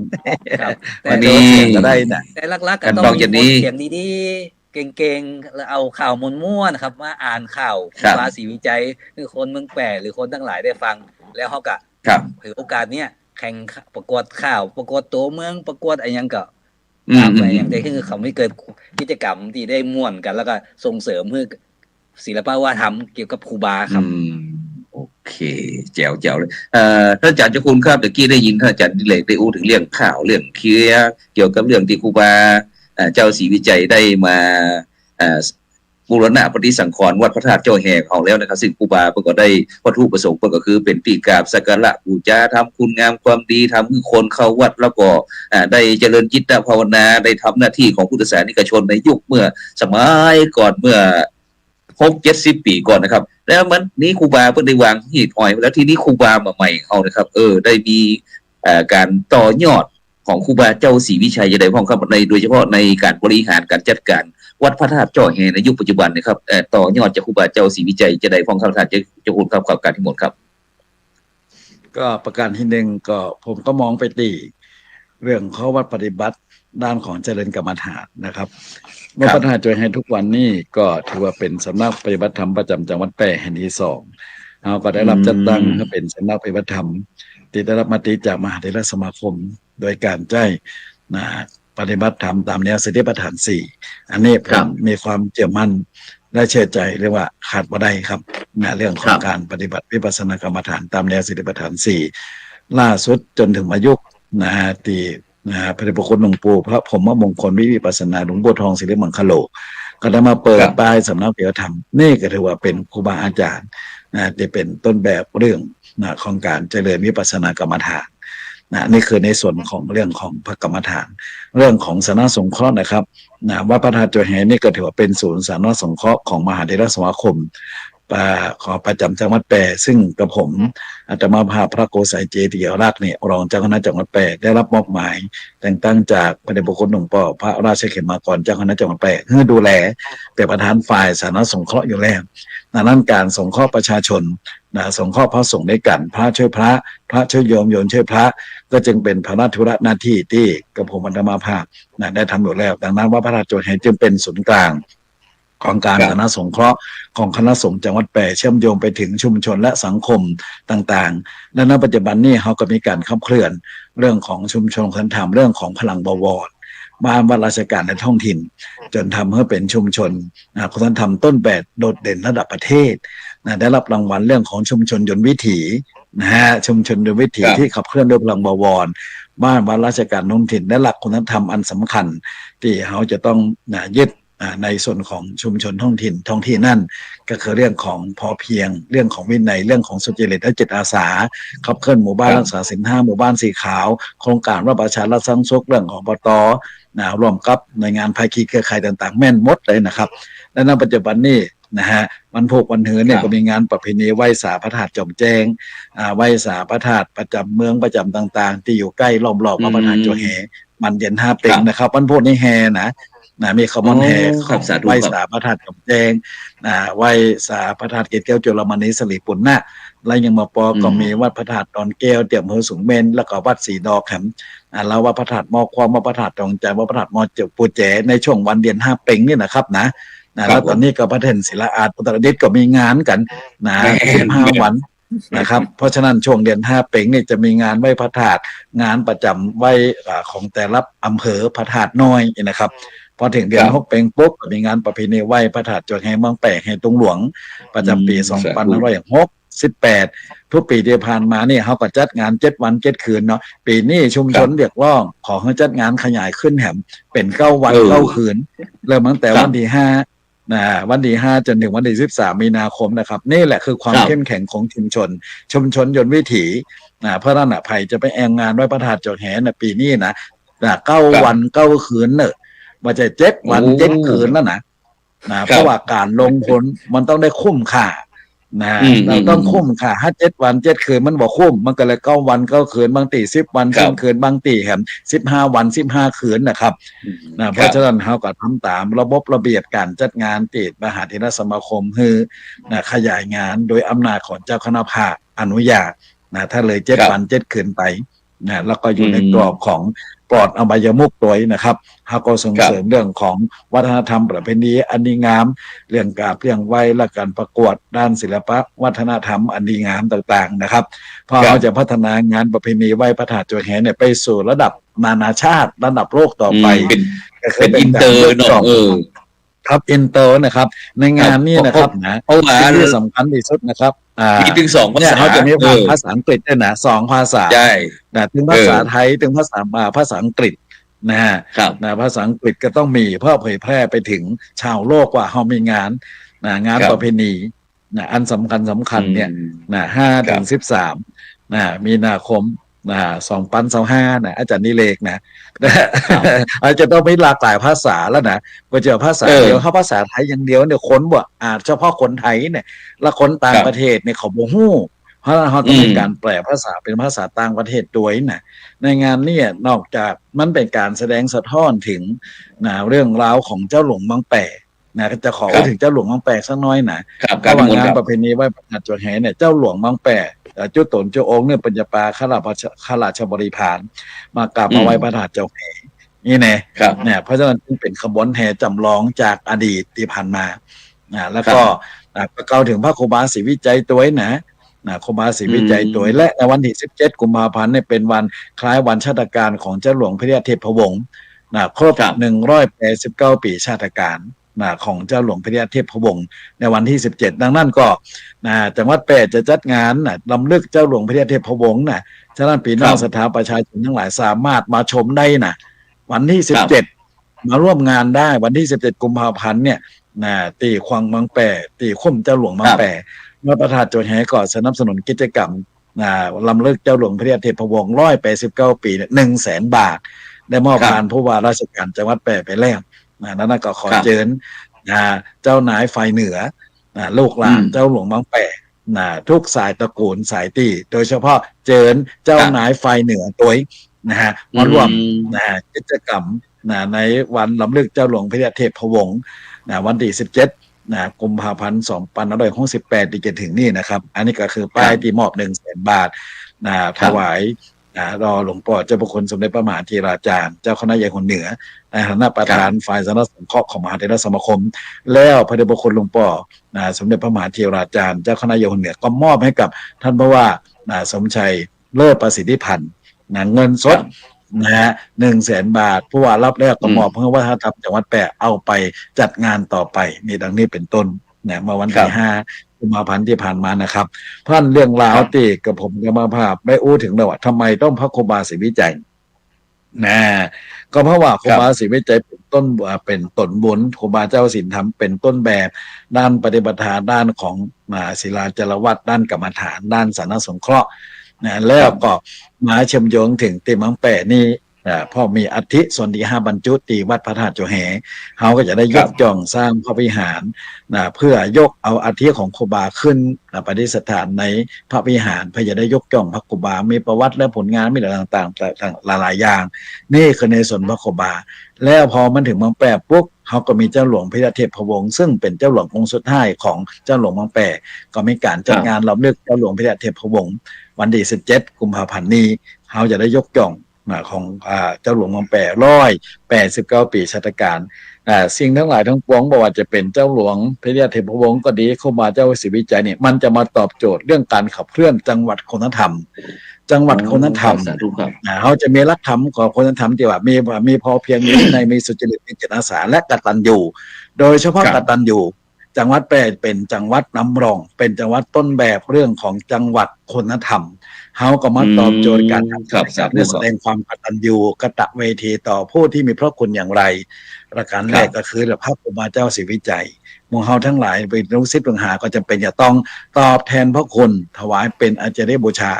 วันนี้ก็ได้นะแต่ลักๆก็ต้องมีเสียงดีๆเก่งๆแล้วเอาข่าวม้วนๆครับมาอ่านข่าวภาษีวิจัยคือคนเมืองแปะหรือคนทั้งหลายได้ฟังแล้วเขาก็ถือโอกาสเนี้ยแข่งประกวดข่าวประกวดตัวเมืองประกวดอะไรยังก็ไปอย่างใดคือเขาไม่เกิดกิจกรรมที่ได้ม่วนกันแล้วก็ส่งเสริมเพื่อศิลปวัฒนธรรมเกี่ยวกับครูบาครับโอเคแจ๋วเลยท่านอาจารย์เจ้าคุณครับเมื่อกี้ได้ยินท่านอาจารย์ดิเลกได้อู้ถึงเรื่องข่าวเรื่องเคลียร์เกี่ยวกับเรื่องที่ครูบาเจ้าศรีวิจัยได้มาบูรณะปฏิสังขรณ์วัดพระธาตุเจ้าแฮของแล้วนะครับซึ่งครูบาเพิ่นก็ได้วัตถุประสงค์เพิ่นก็คือเป็นที่กราบสักการะบูชาทำคุณงามความดีทำให้คนเข้าวัดแล้วก็ได้เจริญจิตภาวนาได้ทำหน้าที่ของพุทธศาสนิกชนในยุคเมื่อสมัยก่อนเมื่อ60-70 ปีก่อนนะครับแล้วมันนี้ครูบาเพิ่นได้วางหีดหอยแล้วทีนี้ครูบามาใหม่เอานะครับได้มีการต่อยอดของครูบาเจ้าศรีวิชัยจะได้พ้องครับในโดยเฉพาะในการบริหารการจัดการวัดพระธาตุเจ้าแฮในยุคปัจจุบันนะครับต่อยอดจากครูบาเจ้าศรีวิจัยจะได้พ้องครับท่านจะพูดครับการที่หมดครับก็ประการที่หนึ่งก็ผมก็มองไปตีเรื่องข้อวัดปฏิบัติด้านของเจริญกรรมฐานนะครับวัดพระธาตุเจ้าแฮทุกวันนี้ก็ถือว่าเป็นสำนักปฏิบัติธรรมประจำจังหวัดแพร่แห่งที่2เราก็ได้รับจัดตั้งให้เป็นสำนักปฏิบัติธรรมที่ได้รับมติจากมหาเถรสมาคมโดยการใช้ปฏิบัติธรรมตามแนวสติปัฏฐาน 4อันนี้ผมมีความเชื่อมั่นและเชื่อใจเรียกว่าขาดบ่ได้ครับเรื่องของการปฏิบัติวิปัสสนากรรมฐานตามแนวสติปัฏฐาน 4ล่าสุดจนถึงมายุคที่พระเดชพระคุณหลวงปู่พระพรหมมงคลวิปัสสนาหลวงปู่ทองศิริมังคโลก็ได้มาเปิดป้ายสำนักปฏิบัติธรรมนี่ก็ถือว่าเป็นครูบาอาจารย์ที่เป็นต้นแบบเรื่องของการเจริญวิปัสสนากรรมฐาน นี่คือในส่วนของเรื่องของพระกรรมฐานเรื่องของสาธารณสงเคราะห์นะครับวัดพระธาตุจัวแหนี่ก็ถือว่าเป็นศูนย์สาธารณสงเคราะห์ของมหาเถรสมาคมขอประจำจังหวัดแปรซึ่งกระผมอาตมาภาพพระโกษัยเจติยราชเนี่ยรองเจ้าคณะจังหวัดแปรได้รับมอบหมายแต่งตั้งจากพระเดชพระคุณหลวงพ่อพระราชเขมากรเจ้าคณะจังหวัดแปรเพื่อดูแลเป็นประธานฝ่ายสาธารณสงเคราะห์อยู่แล้วนั้นการสงเคราะห์ประชาชนสงเคราะห์พระสงฆ์ด้วยกันพระช่วยพระช่วยโยมช่วยพระก็จึงเป็นพระราชธุระหน้าที่ที่กระผมอาตมาภาพได้ทำอยู่แล้วดังนั้นว่าพระธาตุจัวแหจึงเป็นศูนย์กลางของการสาธารณสงเคราะห์ของคณะสงฆ์จังหวัดแปรเชื่อมโยงไปถึงชุมชนและสังคมต่างๆและณปัจจุบันนี้เขาก็มีการขับเคลื่อนเรื่องของชุมชนคนธรรมเรื่องของพลังบวรบ้านราชการในท้องถิ่นจนทำให้เป็นชุมชนคุณธรรมต้นแบบโดดเด่นระดับประเทศได้รับรางวัลเรื่องของชุมชนยนต์วิถีชุมชนยนต์วิถีที่ขับเคลื่อนโดยพลังบวรบ้านราชการท้องถิ่นและหลักคุณธรรมอันสำคัญที่เขาจะต้องยึดในส่วนของชุมชนท้องถิ่นนั่นก็คือเรื่องของพอเพียงเรื่องของวินัยเรื่องของสุจริตและจิตอาสาขับเคลื่อนหมู่บ้านรักษาศีล 5หมู่บ้านสีขาวโครงการว่าประชารัฐสร้างสุขเรื่องของปตร่วมกับหน่วยงานภาคีเครือข่ายต่างๆแม่นหมดเลยนะครับและในปัจจุบันนี้วันพุธวันหื้อเนี่ยก็มีงานประเพณีไหว้สาพระธาตุจอมแจ้งไหว้สาพระธาตุประจำเมืองประจำต่างๆที่อยู่ใกล้ล้อมรอบพระธาตุจัวแหมันเย็น5เป็งนะครับวันพุธนี้แห่มีขบวนแห่ไหว้สาพระธาตุจอมแจ้งไหว้สาพระธาตุเกศแก้วจุลมณีสิริปุณณะและยังมาปอก็มีวัดพระธาตุดอนแก้วเตี่ยมอำเภอสูงเม่นแล้วก็วัดสีดอกแหมแล้ววัดพระธาตุมอความวัดพระธาตุตองใจวัดพระธาตุมอเจ้าปูแจในช่วงวันเดือน5เป็งนี่นะครับแล้วตอนนี้ก็พระเทนศิลาอาจอุตรดิตถ์ก็มีงานกัน15 วันนะครับเพราะฉะนั้นช่วงเดือน5เป็งนี่จะมีงานไหว้พระธาตุงานประจำไหว้ของแต่ละอำเภอพระธาตุน้อยนะครับพอถึงเดือน6เป็งปุ๊บมีงานประเพณีไหว้พระธาตุจัวแหเมืองแปะแห่ตุงหลวงประจำปี2568ทุกปีที่ผ่านมานี่เขาก็จัดงาน7 วัน7 คืนเนาะปีนี้ชุมชนเรียกร้องขอให้จัดงานขยายขึ้นแหมเป็น9 วัน9 คืนเริ่มตั้งแต่วันที่5วันที่5จนถึงวันที่13 มีนาคมนะครับนี่แหละคือความเข้มแข็งของชุมชนยนต์วิถีเพราะนั่นน่ะไผ่จะไปแองงานไหว้พระธาตุจัวแหปีนี้นะ9 วัน 9 คืนเนอะว่าจะ7 วัน 7 คืนแล้วนะเพราะว่าการลงทุนมันต้องได้คุ้มค่าเราต้องคุ้มค่า7 วัน 7 คืนมันบอกคุ้มมันก็เลย9 วัน 9 คืนบางตี10 วันคืนบางตีแหม15 วัน 15 คืนนะครับเพราะฉะนั้นเขาก็ทำตามระบบระเบียบการจัดงานติดมหาเถรสมาคมคือขยายงานโดยอำนาจของเจ้าคณะภาคอนุญาตถ้าเลย7 วัน 7 คืนไปแล้วก็อยู่ในกรอบของปลอดอบายมุขตัวนะครับเขาก็ส่งเสริมเรื่องของวัฒนธรรมประเพณีอันดีงามเรื่องการเรื่องไหว้และการประกวดด้านศิลปะวัฒนธรรมอันดีงามต่างๆนะครับเพราะเขาจะพัฒนางานประเพณีไหว้พระธาตุจัวแหเนี่ยไปสู่ระดับนานาชาติระดับโลกต่อไปเป็นอินเตอร์เนาะครับอินเตอร์นะครับในงานนี้นะครับที่สำคัญที่สุดนะครับมีถึง2 ภาษาเขาจะมีภาษาอังกฤษด้วยนะ2 ภาษาถึงภาษาไทยถึงภาษาอังกฤษภาษาอังกฤษก็ต้องมีเพื่อเผยแพร่ไปถึงชาวโลกว่าเขามีงานประเพณีอันสำคัญเนี่ย5 ถึง 13มีนาคม2025อาจารย์นิเลกอาจจะต้องมีหลากหลายภาษาแล้วนะก็เจอภาษาเดียวถ้าภาษาไทยอย่างเดียวเนี่ยคนบ่เฉพาะคนไทยเนี่ยแล้วคนต่างประเทศเนี่ยเขาบ่ฮู้เพราะเขาต้องมีการแปลภาษาเป็นภาษาต่างประเทศด้วยในงานนี้นอกจากมันเป็นการแสดงสะท้อนถึงเรื่องราวของเจ้าหลวงบางแปะก็จะขอถึงเจ้าหลวงบางแปะสักน้อยระหว่างงานประเพณีไหว้พระธาตุจัวแหเนี่ยเจ้าหลวงบางแปะจุตนเจ้าองค์เนี่ยปัญญาปาข้าราชบริพารมากราบมาไหว้พระธาตุจัวแหนี่เนี่ยเพราะฉะนั้นเป็นขบวนแห่จำลองจากอดีตที่ผ่านมาแล้วก็กล่าวถึงพระครูบาศรีวิจัยตัวครูบาศรีวิจัยตัวและในวันที่17 กุมภาพันธ์เนี่ยเป็นวันคล้ายวันชาตการของเจ้าหลวงพระเทพวงศ์ครบ189 ปีชาตการของเจ้าหลวงพระเทพวงศ์ในวันที่17ดังนั้นก็จังหวัดแปรจะจัดงานรำลึกเจ้าหลวงพระเทพวงศ์ฉะนั้นพี่น้องศรัทธาประชาชนทั้งหลายสามารถมาชมได้วันที่17มาร่วมงานได้วันที่17 กุมภาพันธ์เนี่ยตีควงเมืองแปรตีคุ้มเจ้าหลวงเมืองแปรเมื่อพระธาตุจัวแหก็สนับสนุนกิจกรรม ลำลึกเจ้าหลวงพระยาเทพวงศ์189 ปี100,000 บาท ได้มอบ ครับ ผ่านผู้ว่าราชการจังหวัดแปรไปแล้วนั้นก็ขอ ครับ เชิญเจ้านายฝ่ายเหนือลูกหลานเจ้าหลวงบางแปะทุกสายตระกูลสายตีโดยเฉพาะเจิญเจ้านายฝ่ายเหนือตัวมาร่วมกิจกรรมในวันลำลึกเจ้าหลวงพระยาเทพวงศ์วันที่17 กุมภาพันธ์ 2568 ที่จะถึงนี่นะครับ อันนี้ก็คือป้ายที่มอบ100,000 บาทถวายรอหลวงพ่อเจ้าพระคุณสมเด็จพระมหาธีราจารย์เจ้าคณะใหญ่คนเหนือในฐานะประธานฝ่ายสาธารณสงเคราะห์ของมหาเถรสมาคม แล้วพระเดชพระคุณหลวงพ่อสมเด็จพระมหาธีราจารย์เจ้าคณะใหญ่คนเหนือก็มอบให้กับท่านผู้ว่าสมชัยเลิศประสิทธิพันธ์เงินสด100,000 บาทผู้ว่ารับแล้วก็มอบเพื่อว่าถ้าทำจังหวัดแปะเอาไปจัดงานต่อไปนี่ดังนี้เป็นต้นเมื่อวันที่5 กุมภาพันธ์ที่ผ่านมานะครับท่านเรื่องราวที่กับผมกับมาภาพได้อู้ถึงเลยว่าทำไมต้องพระครูบาศรีวิจัยก็เพราะว่าครูบาศรีวิจัยเป็นต้นบุญครูบาเจ้าศีลธรรมเป็นต้นแบบด้านปฏิบัติด้านของศิลาจารวัตรด้านกรรมฐานด้านสาธารณสงเคราะห์แล้วก็มาเชื่อมโยงถึงตีมังแปะนี่พอมีอัฐิส่วนที่5บรรจุตีวัดพระธาตุโจแหเขาก็จะได้ยกจ่องสร้างพระวิหารเพื่อยกเอาอัฐิของครูบาขึ้นประดิษฐานในพระวิหารเพื่อจะได้ยกจ่องพระครูบามีประวัติและผลงานมีอะไรต่างๆหลายๆอย่างนี่คือในส่วนพระครูบาแล้วพอมันถึงเมืองแปะปุ๊บเขาก็มีเจ้าหลวงพระยาเทพวงศ์ซึ่งเป็นเจ้าหลวงองค์สุดท้ายของเจ้าหลวงเมืองแปะก็มีการจัดงานรำลึกเจ้าหลวงพระยาเทพวงศ์วันที่17 กุมภาพันธ์นี้เขาจะได้ยกจ่องของเจ้าหลวงเมืองแปะ189 ปีชาตการสิ่งทั้งหลายทั้งปวงบอกว่าจะเป็นเจ้าหลวงพระยาเทพวงศ์ก็ดีเข้ามาเจ้าศรีวิจัยเนี่ยมันจะมาตอบโจทย์เรื่องการขับเคลื่อนจังหวัดคุณธรรมเขาจะมีหลักธรรมของคุณธรรมที่ว่ามีพอเพียงมีวินัยมีสุจริตมีจิตอาสาและกตัญญูโดยเฉพาะกตัญญูจังหวัดแปะเป็นจังหวัดนำร่องเป็นจังหวัดต้นแบบเรื่องของจังหวัดคุณธรรมเขาก็มาตอบโจทย์การทำกิจกรรมเพื่อแสดงความกตัญญูกตเวทีต่อผู้ที่มีพระคุณอย่างไรประการแรกก็คือพระครูบาเจ้าศรีวิจัยหมู่เฮาทั้งหลายเป็นลูกศิษย์ลูกหาก็จำเป็นจะต้องตอบแทนพระคุณถวายเป็นอาจาริยบูชา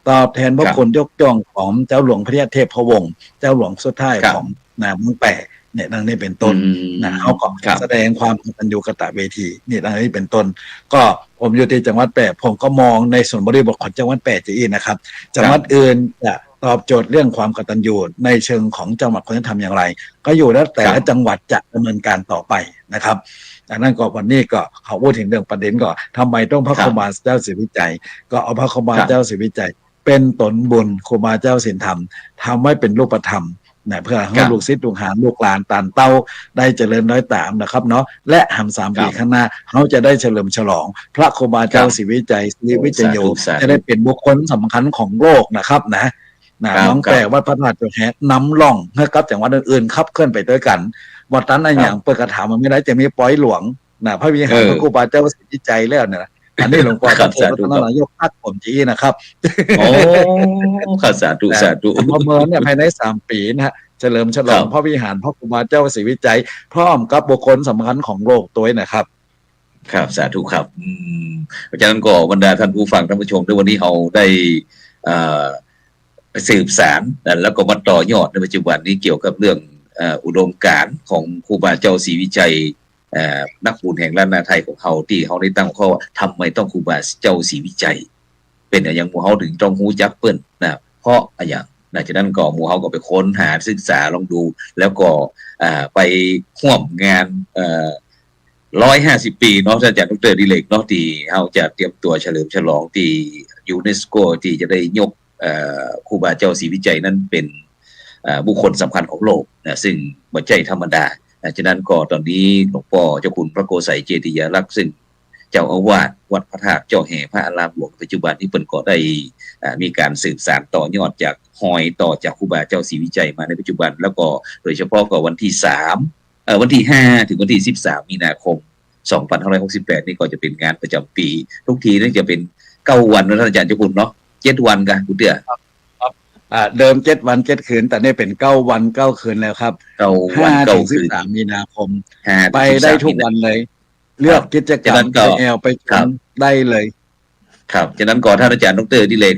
ตอบแทนพระคุณยกย่องของเจ้าหลวงพระยาเทพวงศ์เจ้าหลวงสุดท้ายของเมืองแปะเนี่ยดังนี้เป็นต้นเขาก็แสดงความกตัญญูกตเวทีนี่ดังนี้เป็นต้นก็ผมอยู่ที่จังหวัดแปะผมก็มองในส่วนบริบทของจังหวัดแปะจะอีกนะครับจังหวัดอื่นจะตอบโจทย์เรื่องความกตัญญูในเชิงของจังหวัดคุณธรรมอย่างไรก็อยู่แล้วแต่ละจังหวัดจะดำเนินการต่อไปนะครับดังนั้นก็วันนี้ก็เขาพูดถึงเรื่องประเด็นก็ทำไมต้องพระครูบาเจ้าศรีวิจัยก็เอาพระครูบาเจ้าศรีวิจัยเป็นตนบุญครูบาเจ้าศีลธรรมทำให้เป็นรูปธรรมเพื่อให้ลูกศิษย์ลูกหาลูกหลานตานเต้าได้เจริญน้อยตามนะครับเนาะและ3 ปีข้างหน้าเขาจะได้เฉลิมฉลองพระครูบาเจ้าศรีวิจัยศรีวิจัยโยจะได้เป็นบุคคลสำคัญของโลกนะครับน้องแต่วัดพระธาตุโจแหน้ำล่องให้กับจังหวัดอื่นๆขับเคลื่อนไปด้วยกันวัดนั้นอย่างเปิดกระถางมันไม่ได้จะมีปอยหลวงพระวิหารพระครูบาเจ้าศรีวิจัยแล้วเนี่ยอันนี้หลวงพ่อท่านนายกภาคผมจีนะครับโอ้ข้าสาธุประเมินเนี่ยภายใน3 ปีเฉลิมฉลองพระวิหารพระครูบาเจ้าศรีวิจัยพร้อมกับบุคคลสำคัญของโลกตัวนะครับครับสาธุครับเพราะฉะนั้นก็บรรดาท่านผู้ฟังท่านผู้ชมในวันนี้เราได้สืบสานแล้วก็มาต่อยอดในปัจจุบันนี้เกี่ยวกับเรื่องอุดมการณ์ของครูบาเจ้าศรีวิจัยนักบุญแห่งล้านนาไทยของเขาที่เขาได้ตั้งข้อว่าทำไมต้องครูบาเจ้าศรีวิจัยเป็นอย่างหมู่เขาถึงต้องรู้จักเปิ้นเพราะอย่างหลังจากนั้นก็หมู่เขาก็ไปค้นหาศึกษาลองดูแล้วก็ไปร่วมงาน150 ปีเนาะท่านอาจารย์ดร.ดิเรกเนาะที่เขาจะเตรียมตัวเฉลิมฉลองที่ยูเนสโกที่จะได้ยกครูบาเจ้าศรีวิจัยนั้นเป็นบุคคลสำคัญของโลกนะซึ่งบ่ใช่ธรรมดาฉะนั้นก็ตอนนี้หลวงพ่อเจ้าคุณพระโกษัยเจติยาลักษณ์ซึ่งเจ้าอาวาสวัดพระธาตุเจ้าแห่พระอารามหลวงปัจจุบันที่เพิ่นก็ได้มีการสืบสานต่อยอดจากหอยต่อจากครูบาเจ้าศรีวิจัยมาในปัจจุบันแล้วก็โดยเฉพาะก็วันที่วันที่5ถึงวันที่13 มีนาคม 2568นี่ก็จะเป็นงานประจำปีทุกทีนั่นจะเป็น9 วันนะท่านอาจารย์เจ้าคุณเนาะ7 วันกันคุณเตื้อเดิม7 วัน 7 คืนแต่นี่เป็น9 วัน 9 คืนแล้วครับ9 วัน 9 คืน13 มีนาคมไปได้ทุกวันเลยเลือกกิจกรรมแอลไปได้เลยครับฉะนั้นก็ท่านอาจารย์ดร.ดิเรก